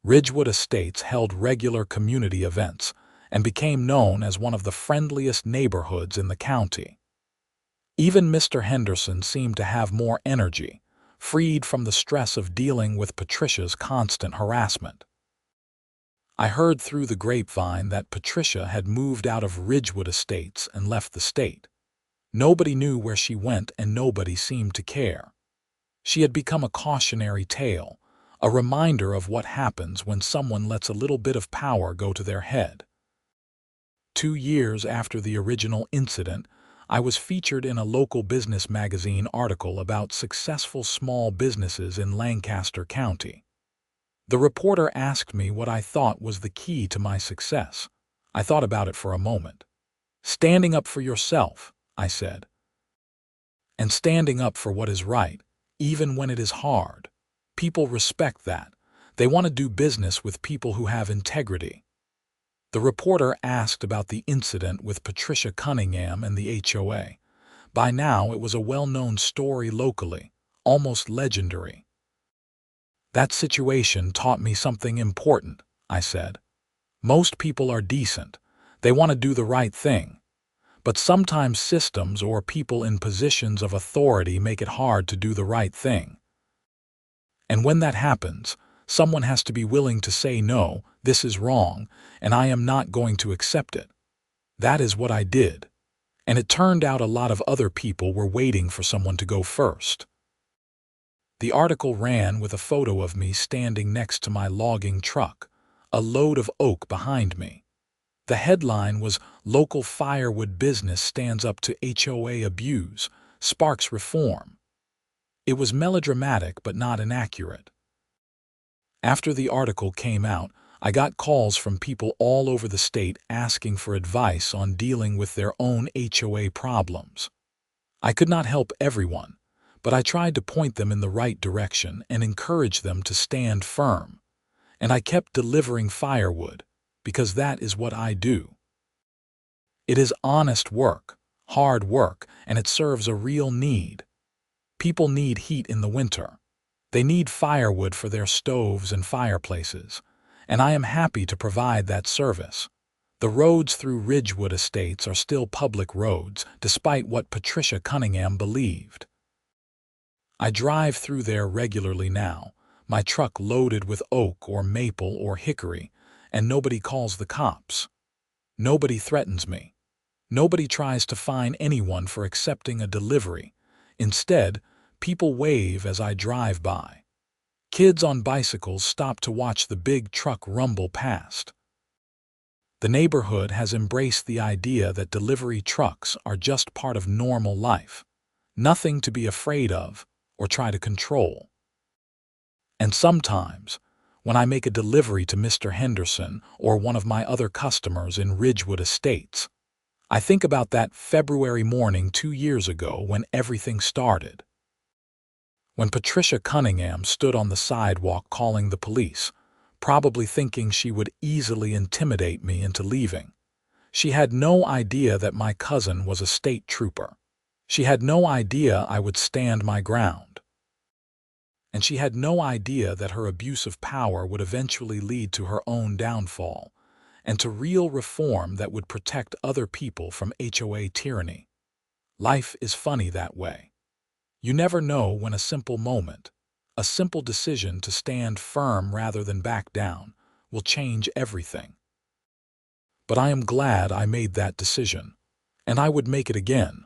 Ridgewood Estates held regular community events and became known as one of the friendliest neighborhoods in the county. Even Mr. Henderson seemed to have more energy, freed from the stress of dealing with Patricia's constant harassment. I heard through the grapevine that Patricia had moved out of Ridgewood Estates and left the state. Nobody knew where she went and nobody seemed to care. She had become a cautionary tale, a reminder of what happens when someone lets a little bit of power go to their head. 2 years after the original incident, I was featured in a local business magazine article about successful small businesses in Lancaster County. The reporter asked me what I thought was the key to my success. I thought about it for a moment. Standing up for yourself, I said. And standing up for what is right, even when it is hard. People respect that. They want to do business with people who have integrity. The reporter asked about the incident with Patricia Cunningham and the HOA. By now, it was a well-known story locally, almost legendary. That situation taught me something important, I said. Most people are decent. They want to do the right thing. But sometimes systems or people in positions of authority make it hard to do the right thing. And when that happens, someone has to be willing to say, no, this is wrong, and I am not going to accept it. That is what I did. And it turned out a lot of other people were waiting for someone to go first. The article ran with a photo of me standing next to my logging truck, a load of oak behind me. The headline was, "Local Firewood Business Stands Up to HOA Abuse, Sparks Reform." It was melodramatic but not inaccurate. After the article came out, I got calls from people all over the state asking for advice on dealing with their own HOA problems. I could not help everyone, but I tried to point them in the right direction and encourage them to stand firm. And I kept delivering firewood, because that is what I do. It is honest work, hard work, and it serves a real need. People need heat in the winter. They need firewood for their stoves and fireplaces, and I am happy to provide that service. The roads through Ridgewood Estates are still public roads, despite what Patricia Cunningham believed. I drive through there regularly now, my truck loaded with oak or maple or hickory, and nobody calls the cops. Nobody threatens me. Nobody tries to fine anyone for accepting a delivery. Instead, people wave as I drive by. Kids on bicycles stop to watch the big truck rumble past. The neighborhood has embraced the idea that delivery trucks are just part of normal life, nothing to be afraid of or try to control. And sometimes, when I make a delivery to Mr. Henderson or one of my other customers in Ridgewood Estates, I think about that February morning 2 years ago when everything started. When Patricia Cunningham stood on the sidewalk calling the police, probably thinking she would easily intimidate me into leaving. She had no idea that my cousin was a state trooper. She had no idea I would stand my ground. And she had no idea that her abuse of power would eventually lead to her own downfall, and to real reform that would protect other people from HOA tyranny. Life is funny that way. You never know when a simple moment, a simple decision to stand firm rather than back down, will change everything. But I am glad I made that decision, and I would make it again.